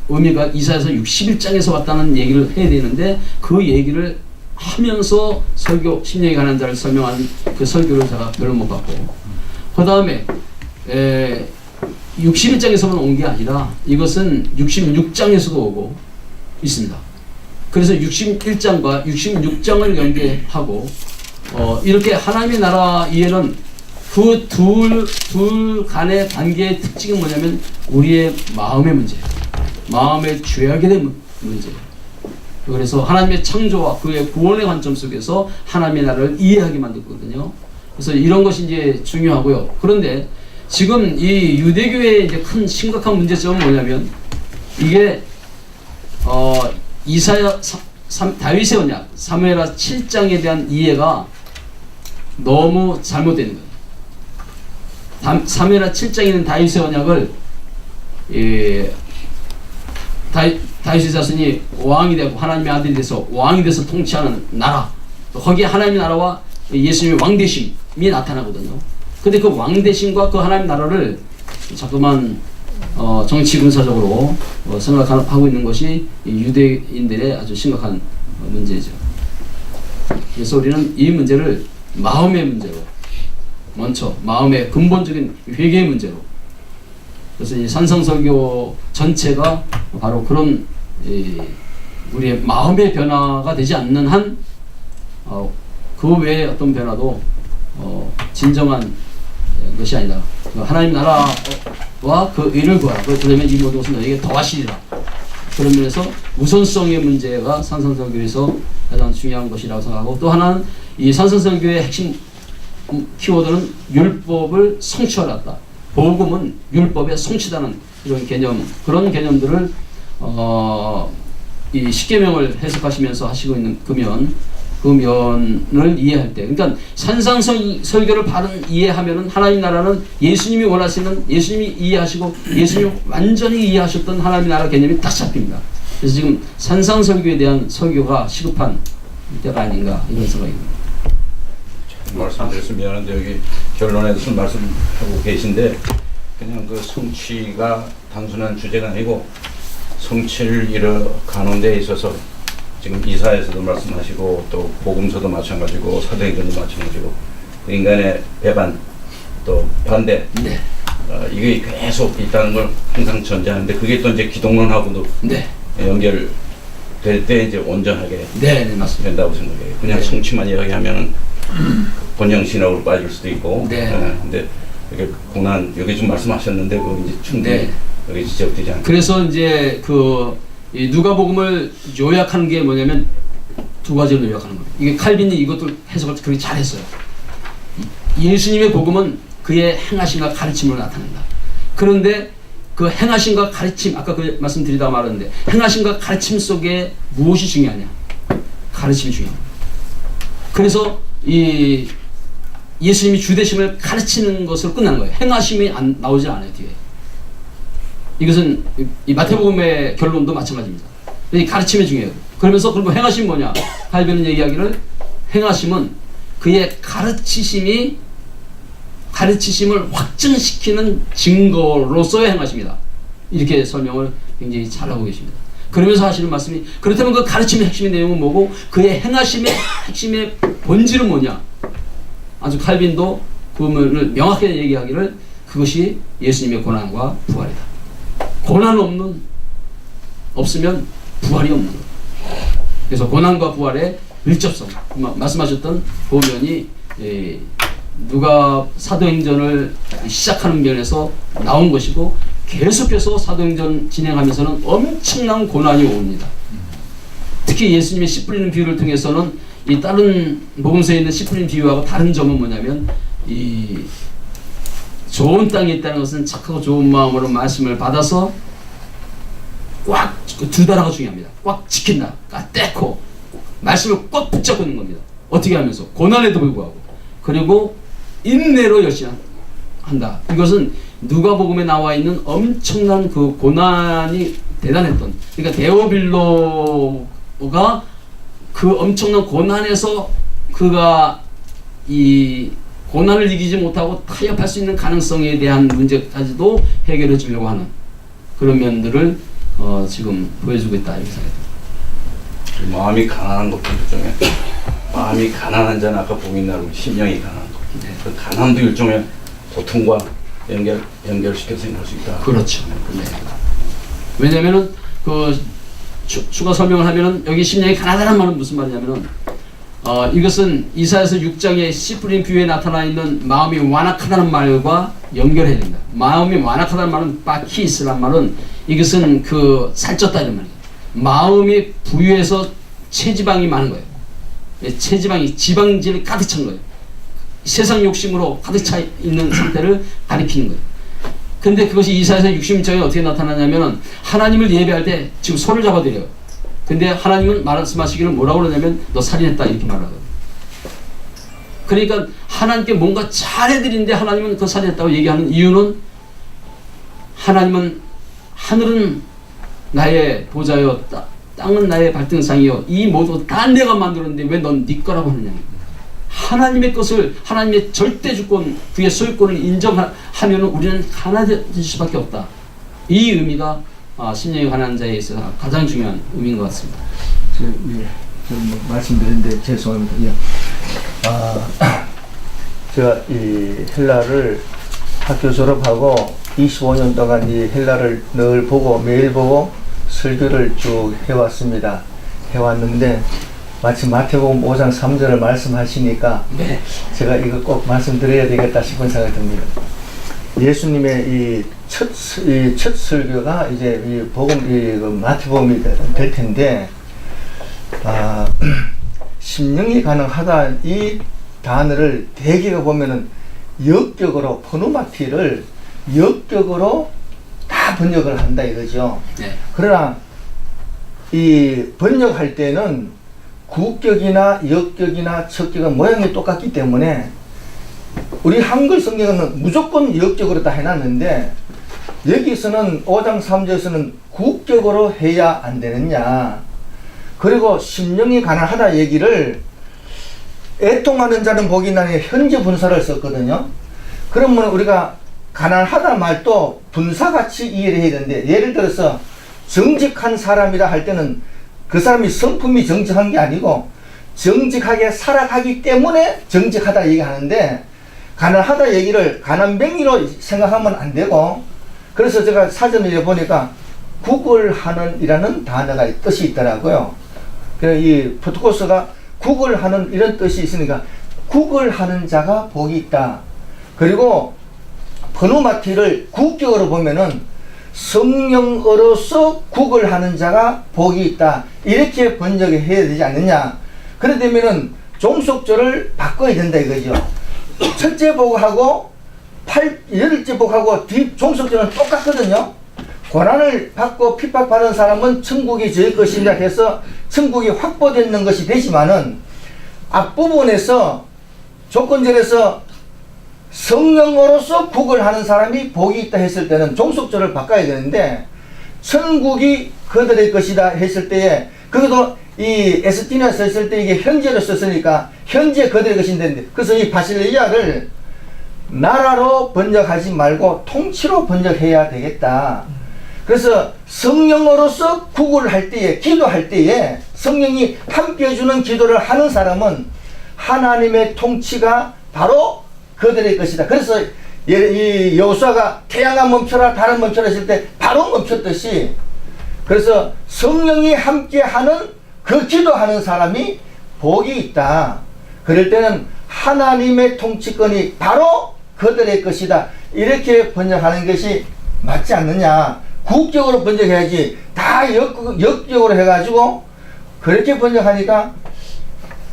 의미가 이사야서 61장에서 왔다는 얘기를 해야 되는데, 그 얘기를 하면서 설교, 심령이 가난한 자를 설명한 그 설교를 제가 별로 못 봤고, 그 다음에 61장에서만 온 게 아니라 이것은 66장에서도 오고 있습니다. 그래서 61장과 66장을 연계하고 이렇게 하나님의 나라 이해는 그 둘 간의 관계의 특징은 뭐냐면 우리의 마음의 문제예요. 마음의 죄악에 대한 문제예요. 그래서 하나님의 창조와 그의 구원의 관점 속에서 하나님의 나라를 이해하게 만들거든요. 그래서 이런 것이 이제 중요하고요. 그런데 지금 이 유대교의 이제 큰 심각한 문제점은 뭐냐면, 이게 이사야 다윗의 언약 사무엘하 7장에 대한 이해가 너무 잘못되는 거예요. 사무엘하 7장에 있는 다윗의 언약을 다윗의 자손이 왕이 되고 하나님의 아들이 돼서 왕이 돼서 통치하는 나라, 거기에 하나님의 나라와 예수님의 왕되심이 나타나거든요. 근데 그 왕대신과 그 하나님 나라를 자꾸만 정치 군사적으로 생각하고 있는 것이 유대인들의 아주 심각한 문제죠. 그래서 우리는 이 문제를 마음의 문제로, 먼저 마음의 근본적인 회개의 문제로, 그래서 이 산성설교 전체가 바로 그런 우리의 마음의 변화가 되지 않는 한 그 외에 어떤 변화도 진정한 것이 아니다. 하나님 나라와 그 의를 구하라. 그러면 이 모든 것은 너에게 더하시리라. 그런 면에서 우선성의 문제가 산성설교에서 가장 중요한 것이라고 생각하고, 또 하나는 이 산성설교의 핵심 키워드는 율법을 성취하였다. 복음은 율법의 성취다는 이런 개념, 그런 개념들을 이 십계명을 해석하시면서 하시고 있는 그 면을 이해할 때, 그러니까 산상설교를 바른 이해하면은 하나님 나라는 예수님이 원하시는, 예수님이 이해하시고 예수님이 완전히 이해하셨던 하나님 나라 개념이 딱 잡힙니다. 그래서 지금 산상설교에 대한 설교가 시급한 때가 아닌가 이런 생각입니다. 말씀드려서 미안한데 여기 결론에서 말씀하고 계신데, 그냥 그 성취가 단순한 주제가 아니고 성취를 이뤄가는 데 있어서 지금 이사에서도 말씀하시고 또 복음서도 마찬가지고 사도행전도 마찬가지고 인간의 배반 또 반대, 네. 이게 계속 있다는 걸 항상 전제하는데, 그게 또 이제 기독론하고도 네. 연결될 때 이제 온전하게 네, 맞습니다. 된다고 생각해요. 그냥 네. 성취만 이야기하면은 번영신학으로 빠질 수도 있고. 네. 근데 이게 고난 여기 좀 말씀하셨는데 그 이제 충분히 네. 여기 지적되지 않고. 그래서 이제 이 누가복음을 요약하는 게 뭐냐면 두 가지로 요약하는 거예요. 이게 칼빈이 이것도 해석을 그렇게 잘했어요. 예수님의 복음은 그의 행하심과 가르침으로 나타난다. 그런데 그 행하심과 가르침, 아까 그 말씀드리다 말았는데, 행하심과 가르침 속에 무엇이 중요하냐? 가르침이 중요합니다. 그래서 이 예수님이 주되심을 가르치는 것으로 끝나는 거예요. 행하심이 나오지 않아요, 뒤에. 이것은 이 마태복음의 결론도 마찬가지입니다. 이 가르침이 중요해요. 그러면서 그리고 행하심이 뭐냐? 칼빈은 얘기하기를 행하심은 그의 가르치심을 확증시키는 증거로서의 행하심이다. 이렇게 설명을 굉장히 잘하고 계십니다. 그러면서 하시는 말씀이, 그렇다면 그 가르침의 핵심의 내용은 뭐고 그의 행하심의 핵심의 본질은 뭐냐? 아주 칼빈도 그 부분을 명확하게 얘기하기를 그것이 예수님의 고난과 부활이다. 고난 없으면 부활이 없는 거예요. 그래서 고난과 부활의 밀접성, 말씀하셨던 그 면이 누가 사도행전을 시작하는 면에서 나온 것이고, 계속해서 사도행전 진행하면서는 엄청난 고난이 옵니다. 특히 예수님의 씨 뿌리는 비유를 통해서는 이 다른 복음서에 있는 씨 뿌린 비유하고 다른 점은 뭐냐면 이 좋은 땅에 있다는 것은 착하고 좋은 마음으로 말씀을 받아서 꽉 두 단어가 중요합니다. 꽉 지킨다. 떼고 말씀을 꽉 붙잡고 있는 겁니다. 어떻게 하면서 고난에도 불구하고 그리고 인내로 열심히 한다. 이것은 누가복음에 나와 있는 엄청난 그 고난이 대단했던 그러니까 데오빌로가 그 엄청난 고난에서 그가 이 고난을 이기지 못하고 타협할 수 있는 가능성에 대한 문제까지도 해결해 주려고 하는 그런 면들을 지금 보여주고 있다 이렇게 생각합니다. 마음이 가난한 것도 일종의 마음이 가난한 자는 아까 복인 나누고 심령이 가난한 것. 네. 그 가난도 일종의 고통과 연결시켜 생각할 수 있다. 그렇죠. 네. 왜냐면은 그 추가 설명을 하면은 여기 심령이 가난하다는 말은 무슨 말이냐면은 이것은 이사야서 6장의 씨 뿌린 비유에 나타나 있는 마음이 완악하다는 말과 연결해야 된다. 마음이 완악하다는 말은 바키스란 말은 이것은 그 살쪘다 이런 말이에요. 마음이 부유해서 체지방이 많은 거예요. 체지방이 지방질이 가득 찬 거예요. 세상 욕심으로 가득 차 있는 상태를 가리키는 거예요. 근데 그것이 이사야서 66장에 어떻게 나타나냐면은 하나님을 예배할 때 지금 손을 잡아드려요. 근데 하나님은 말씀하시기를 뭐라고 그러냐면 너 살인했다 이렇게 말하거든요. 그러니까 하나님께 뭔가 잘해드리는데 하나님은 그 살인했다고 얘기하는 이유는 하나님은 하늘은 나의 보좌여 땅은 나의 발등상이여 이 모두 다 내가 만들었는데 왜 넌 네 거라고 하느냐. 하나님의 것을 하나님의 절대 주권 그의 소유권을 인정하면 우리는 가난해질 수밖에 없다. 이 의미가 심령이 가난한 자에 있어서 가장 중요한 의미인 것 같습니다. 뭐 말씀드렸는데 죄송합니다. 예. 제가 이 헬라를 학교 졸업하고 25년 동안 이 헬라를 늘 보고 매일 보고 설교를 쭉 해왔습니다. 해왔는데 마침 마태복음 5장 3절을 말씀하시니까 네. 제가 이거 꼭 말씀드려야 되겠다 싶은 생각이 듭니다. 예수님의 이 첫 설교가 이제 이 복음, 그 마태복음이 될 텐데, 심령이 가능하다 이 단어를 대개가 보면은 역격으로 포노마티를 역격으로 다 번역을 한다 이거죠. 네. 그러나 이 번역할 때는 구격이나 역격이나 척격은 모양이 똑같기 때문에 우리 한글 성경은 무조건 역격으로 다 해놨는데 여기서는 5장 3절에서는 구격으로 해야 안 되느냐. 그리고 심령이 가난하다 얘기를 애통하는 자는 복이 나니 현재 분사를 썼거든요. 그러면 우리가 가난하다 말도 분사같이 이해를 해야 되는데 예를 들어서 정직한 사람이라 할 때는 그 사람이 성품이 정직한 게 아니고 정직하게 살아가기 때문에 정직하다 얘기하는데 가난하다 얘기를 가난뱅이로 생각하면 안 되고 그래서 제가 사전에 보니까 구걸하는 이라는 단어가 뜻이 있더라고요. 이 포트코스가 구걸하는 이런 뜻이 있으니까 구걸하는 자가 복이 있다. 그리고 포노마티를 국격으로 보면은 성령으로서 구걸하는 자가 복이 있다. 이렇게 번역을 해야 되지 않느냐. 그러려면은 종속절을 바꿔야 된다 이거죠. 첫째 복하고 열째 복하고 뒤 종속절은 똑같거든요. 고난을 받고 핍박받은 사람은 천국이 저의 것이냐 해서 천국이 확보되는 것이 되지만은 앞부분에서 조건절에서 성령으로서 구걸하는 사람이 복이 있다 했을 때는 종속절을 바꿔야 되는데 천국이 그들의 것이다 했을 때에 그것도 이 에스티나 썼을 때 이게 현재로 썼으니까 현재 그들의 것인데 그래서 이 바실레이아를 나라로 번역하지 말고 통치로 번역해야 되겠다. 그래서 성령으로서 구걸할 때에 기도할 때에 성령이 함께 해주는 기도를 하는 사람은 하나님의 통치가 바로 그들의 것이다. 그래서 이 여호수아가 태양아 멈춰라 달아 멈춰라 했을 때 바로 멈췄듯이 그래서 성령이 함께하는 그 기도하는 사람이 복이 있다. 그럴 때는 하나님의 통치권이 바로 그들의 것이다. 이렇게 번역하는 것이 맞지 않느냐. 국격으로 번역해야지 다 역격으로 해가지고 그렇게 번역하니까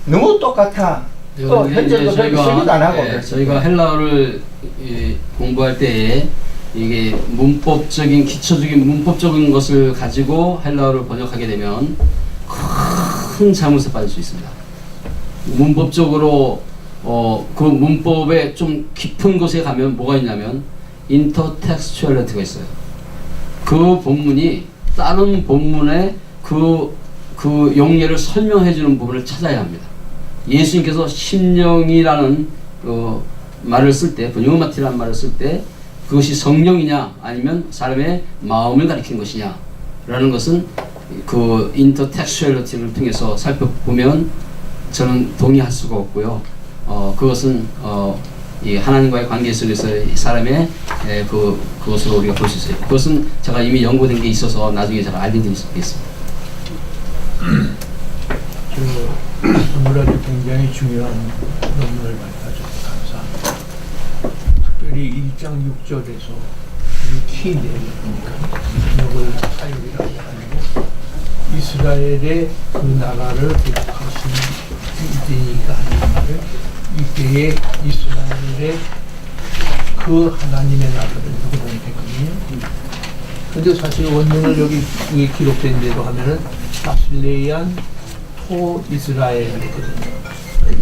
너무 똑같아. 또 이거는 이제 현재도 그렇게 설교도 안 하고. 예, 저희가 헬라어를 공부할 때에 이게 문법적인 기초적인 문법적인 것을 가지고 헬라어를 번역하게 되면 큰 잘못에 빠질 수 있습니다. 문법적으로 그 문법의 좀 깊은 곳에 가면 뭐가 있냐면 인터텍스추얼리티가 있어요. 그 본문이 다른 본문의 그 용례를 설명해 주는 부분을 찾아야 합니다. 예수님께서 심령이라는 말을 쓸 때, 분유마티라는 말을 쓸 때 그것이 성령이냐 아니면 사람의 마음을 가리키는 것이냐 라는 것은 그 인터텍스추얼리티를 통해서 살펴보면 저는 동의할 수가 없고요. 그것은 이 하나님과의 관계 속에서의 사람의 그것으로 우리가 볼 수 있어요. 그것은 제가 이미 연구된 게 있어서 나중에 제가 알려드릴 수 있겠습니다. 오늘 아주 굉장히 중요한 논문을 발표하셔서 감사합니다. 특별히 1장 6절에서 키 내용이니까 이걸 사유리라고 해가지고 이스라엘의 그 나라를 대적하신 이때니까 하는 말을 이때에 이스라엘의 그 하나님의 나라를 구성했거든요. 근데 사실 원문을 여기 위에 기록된 대로 하면은 바실레이안 토 이스라엘이거든요.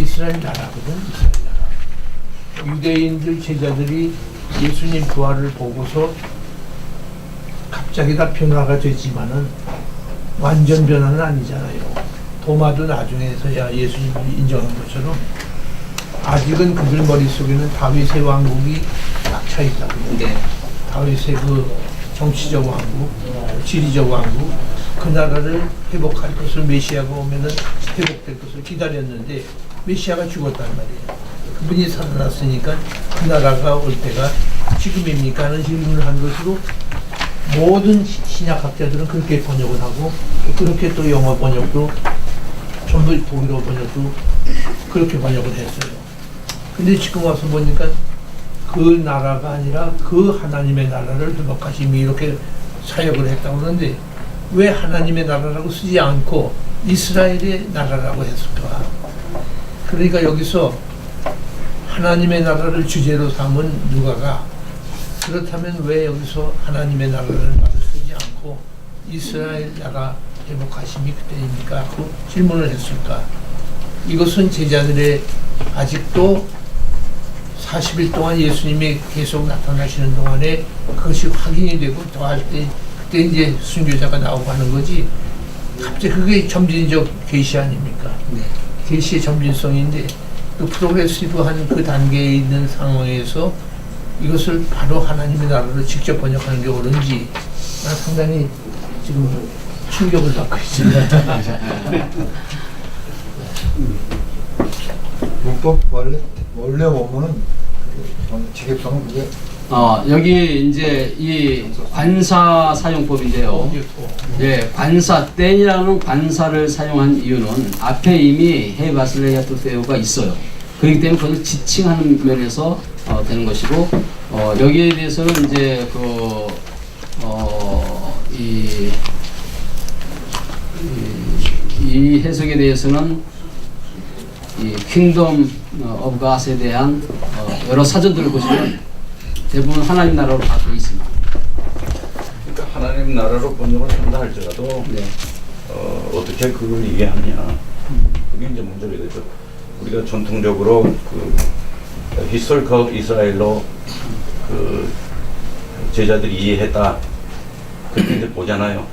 이스라엘 나라거든, 이스라엘 나라. 유대인들 제자들이 예수님 부활을 보고서 갑자기 다 변화가 되지만은 완전 변화는 아니잖아요. 도마도 나중에서야 예수님을 인정한 것처럼 아직은 그들 머릿속에는 다윗의 왕국이 꽉차 있다고요. 네. 다윗의 그 정치적 왕국, 지리적 왕국, 그 나라를 회복할 것을 메시아가 오면은 회복될 것을 기다렸는데 메시아가 죽었단 말이에요. 그분이 살아났으니까 그 나라가 올 때가 지금입니까 하는 질문을 한 것으로 모든 신약학자들은 그렇게 번역을 하고 그렇게 또 영어 번역도 전부 독일어 번역도 그렇게 번역을 했어요. 근데 지금 와서 보니까 그 나라가 아니라 그 하나님의 나라를 회복하심이 이렇게 사역을 했다고 그러는데 왜 하나님의 나라라고 쓰지 않고 이스라엘의 나라라고 했을까? 그러니까 여기서 하나님의 나라를 주제로 삼은 누가가 그렇다면 왜 여기서 하나님의 나라를 말을 쓰지 않고 이스라엘 나라 회복하심이 그때입니까? 하고 질문을 했을까? 이것은 제자들의 아직도 40일 동안 예수님이 계속 나타나시는 동안에 그것이 확인이 되고 더할 때 그때 이제 순교자가 나오고 하는 거지. 갑자기 그게 점진적 계시 아닙니까? 네. 계시의 점진성인데 그 프로그레시브한 그 단계에 있는 상황에서 이것을 바로 하나님의 나라로 직접 번역하는 게 옳은지 난 상당히 지금 충격을 받고 있습니다. 문법 원래 원문은 지급성은 그게 여기 이제 이 관사 사용법인데요. 예, 관사 땐이라는 관사를 사용한 이유는 앞에 이미 헤바슬레이아 토세오가 있어요. 그렇기 때문에 그것을 지칭하는 면에서 되는 것이고 여기에 대해서는 이제 이 해석에 대해서는 이 킹덤 오브 갓에 대한 여러 사전들을 보시면 대부분 하나님 나라로 다 되어 있습니다. 그러니까 하나님 나라로 번역을 한다 할지라도 네. 어떻게 그걸 이해하느냐 그게 이제 문제가 되죠. 우리가 전통적으로 그 히스토리컬 이스라엘로 그 제자들이 이해했다 그렇게 이제 보잖아요.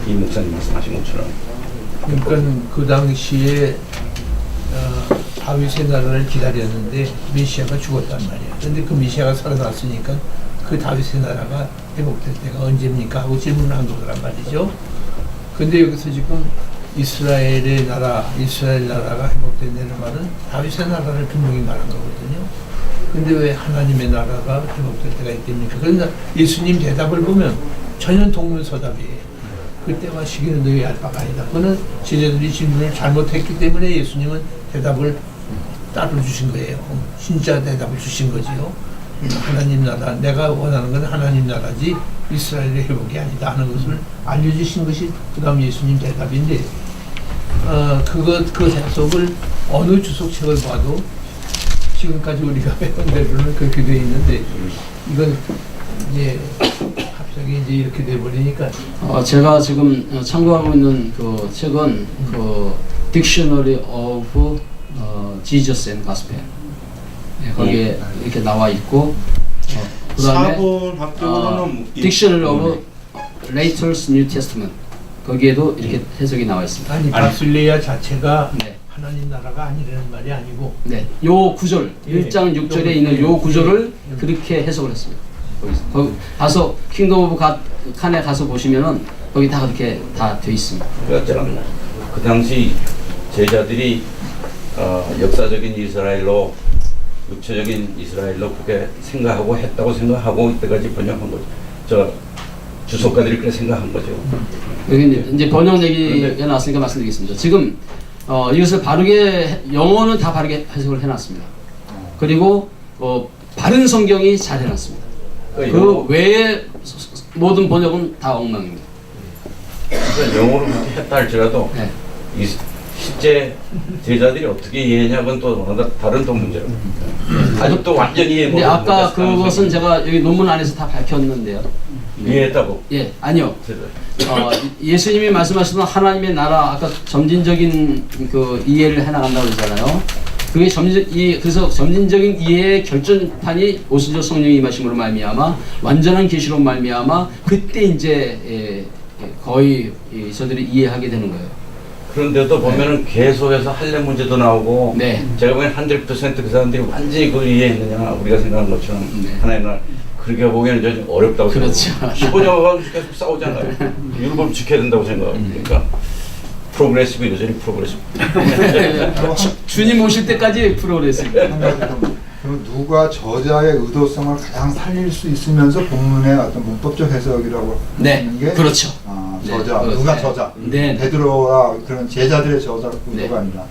이 목사님 말씀하신 것처럼. 그러니까 그 당시에 다윗의 나라를 기다렸는데 메시아가 죽었단 말이야. 그런데 그 메시아가 살아났으니까 그 다윗의 나라가 회복될 때가 언제입니까? 하고 질문을 한 거란 말이죠. 근데 여기서 지금 이스라엘의 나라, 이스라엘 나라가 회복된다는 말은 다윗의 나라를 분명히 말한 거거든요. 근데 왜 하나님의 나라가 회복될 때가 있겠습니까? 그러나 예수님 대답을 보면 전혀 동문서답이에요. 그때와 시기는 너희 알 바가 아니다. 그거는 제자들이 질문을 잘못했기 때문에 예수님은 대답을 따로 주신 거예요. 진짜 대답을 주신 거지요. 하나님 나라, 내가 원하는 건 하나님 나라지 이스라엘의 회복이 아니다 하는 것을 알려주신 것이 그 다음 예수님 대답인데 그 해석을 어느 주석책을 봐도 지금까지 우리가 배운 대로는 그렇게 돼 있는데 이건 이제 갑자기 이제 이렇게 돼 버리니까 제가 지금 참고하고 있는 그 책은 그 Dictionary of Jesus and Gospel. 네, 거기에 이렇게 나와 있고 그다음에 사본 학적으로는 Dictionary of Later's New Testament. 거기에도 이렇게 해석이 나와 있습니다. 아니 바실레아 자체가 네. 하나님 나라가 아니라는 말이 아니고 네, 요 구절 예. 1장 6절에 있는 요 구절을 그렇게 해석을 했습니다. 거기 가서 킹덤 오브 칸에 가서 보시면은 거기 다 그렇게 다 돼 있습니다. 그러니까 그 당시 제자들이 역사적인 이스라엘로 육체적인 이스라엘로 그렇게 생각하고 했다고 생각하고 이때까지 번역한 거죠. 저 주석가들이 그렇게 생각한 거죠. 여기 이제 번역 얘기가 나왔으니까 말씀드리겠습니다. 지금 이것을 바르게 영어는 다 바르게 해석을 해놨습니다. 그리고 바른 성경이 잘 해놨습니다. 그 외에 모든 번역은 다 엉망입니다. 그러니까 영어로 그렇게 했다 할지라도 네. 실제 제자들이 어떻게 이해했냐고는 또 다른 또 문제라고. 아주 또 완전히 이해 근데 못하는 아까 가능성이 그것은 제가 여기 논문 안에서 다 밝혔는데요. 이해했다고. 예, 아니요. 예수님이 말씀하시던 하나님의 나라 아까 점진적인 그 이해를 해나간다고 그러잖아요. 그게 그래서 점진적인 이해의 결정판이 오순절 성령의 임하심으로 말미암아 완전한 계시로 말미암아 그때 이제 거의 저들이 이해하게 되는 거예요. 그런데도 보면은 계속해서 할례 문제도 나오고 네. 제가 보기엔 100% 그 사람들이 완전히 그걸 이해했느냐 우리가 생각한 것처럼 네. 하나의 나라 그렇게 보기에는 좀 어렵다고 그렇죠. 생각해요. 15년간 계속 싸우잖아요. 율법을 지켜야 된다고 생각하고 그러니까 프로그레시브 여전히 프로그레시브. 주님 오실 때까지 프로그레시브. 한 가지 그럼 누가 저자의 의도성을 가장 살릴 수 있으면서 본문의 어떤 문법적 해석이라고 네, 하는 게 그렇죠. 저자, 네, 누가 네. 저자, 네. 베드로와 그런 제자들의 저자 의도가 네. 아니라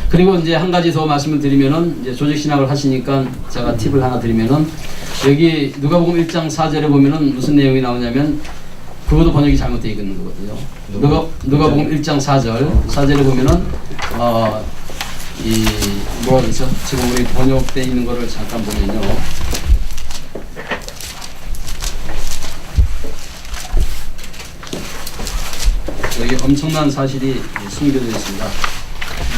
그리고 이제 한 가지 더 말씀을 드리면은 이제 조직 신학을 하시니까 제가 팁을 하나 드리면은 여기 누가복음 1장 4절에 보면은 무슨 내용이 나오냐면 그것도 번역이 잘못되어 있는 거거든요. 누가복음 1장 4절에 보면은 이 뭐가 그렇죠? 지금 우리 번역되어 있는 거를 잠깐 보면요. 여기 엄청난 사실이 숨겨져 있습니다.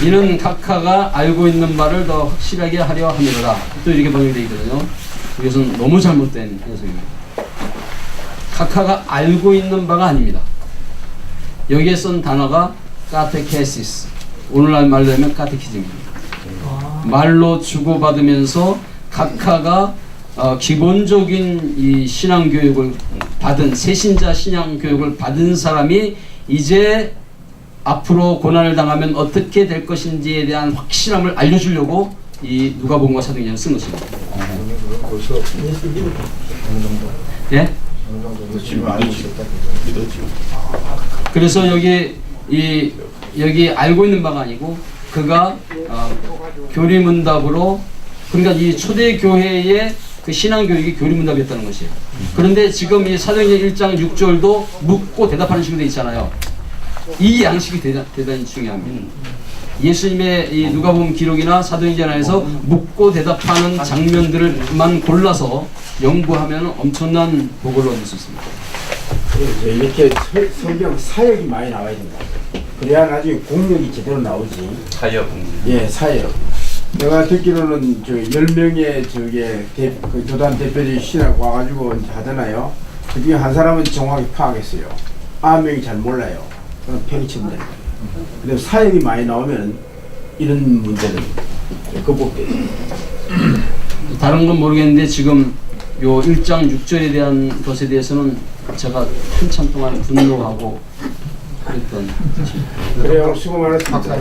이는 각하가 알고 있는 바를 더 확실하게 하려 함이로라. 또 이렇게 번역되어 있거든요. 이것은 너무 잘못된 해석입니다. 각하가 알고 있는 바가 아닙니다. 여기에 쓴 단어가 카테케시스, 오늘날 말로 하면 카테키즘입니다. 말로 주고받으면서 각하가 기본적인 이 신앙교육을 받은 새신자 신앙교육을 받은 사람이 이제 앞으로 고난을 당하면 어떻게 될 것인지에 대한 확실함을 알려주려고 이 누가복음과 사도행전을 쓴 것입니다. 벌써 어느 정도 예? 어느 정도 지금 알고 있었다. 그래서 여기 알고 있는 바가 아니고 그가 교리문답으로 그러니까 이 초대 교회의 그 신앙 교육이 교리문답이었다는 것이에요. 그런데 지금 이 사도행전 1장 6절도 묻고 대답하는 식으로 돼 있잖아요. 이 양식이 대단히 중요합니다. 예수님의 이 누가복음 기록이나 사도행전에서 묻고 대답하는 장면들만 골라서 연구하면 엄청난 복을 얻을 수 있습니다. 이렇게 성경 사역이 많이 나와야 된다. 그래야 나중에 공력이 제대로 나오지. 사역. 예, 사역. 내가 듣기로는 저 10명의 그 교단 대표들이 신학 와가지고 이제 하잖아요. 그 중에 한 사람은 정확히 파악했어요. 9명이 잘 몰라요. 그럼 팽이치면 됩니다. 근데 사역이 많이 나오면 이런 문제는 극복돼요. 다른 건 모르겠는데 지금 요 1장 6절에 대한 것에 대해서는 제가 한참 동안 분노하고 그랬던 그래요. 수고 많았습니다.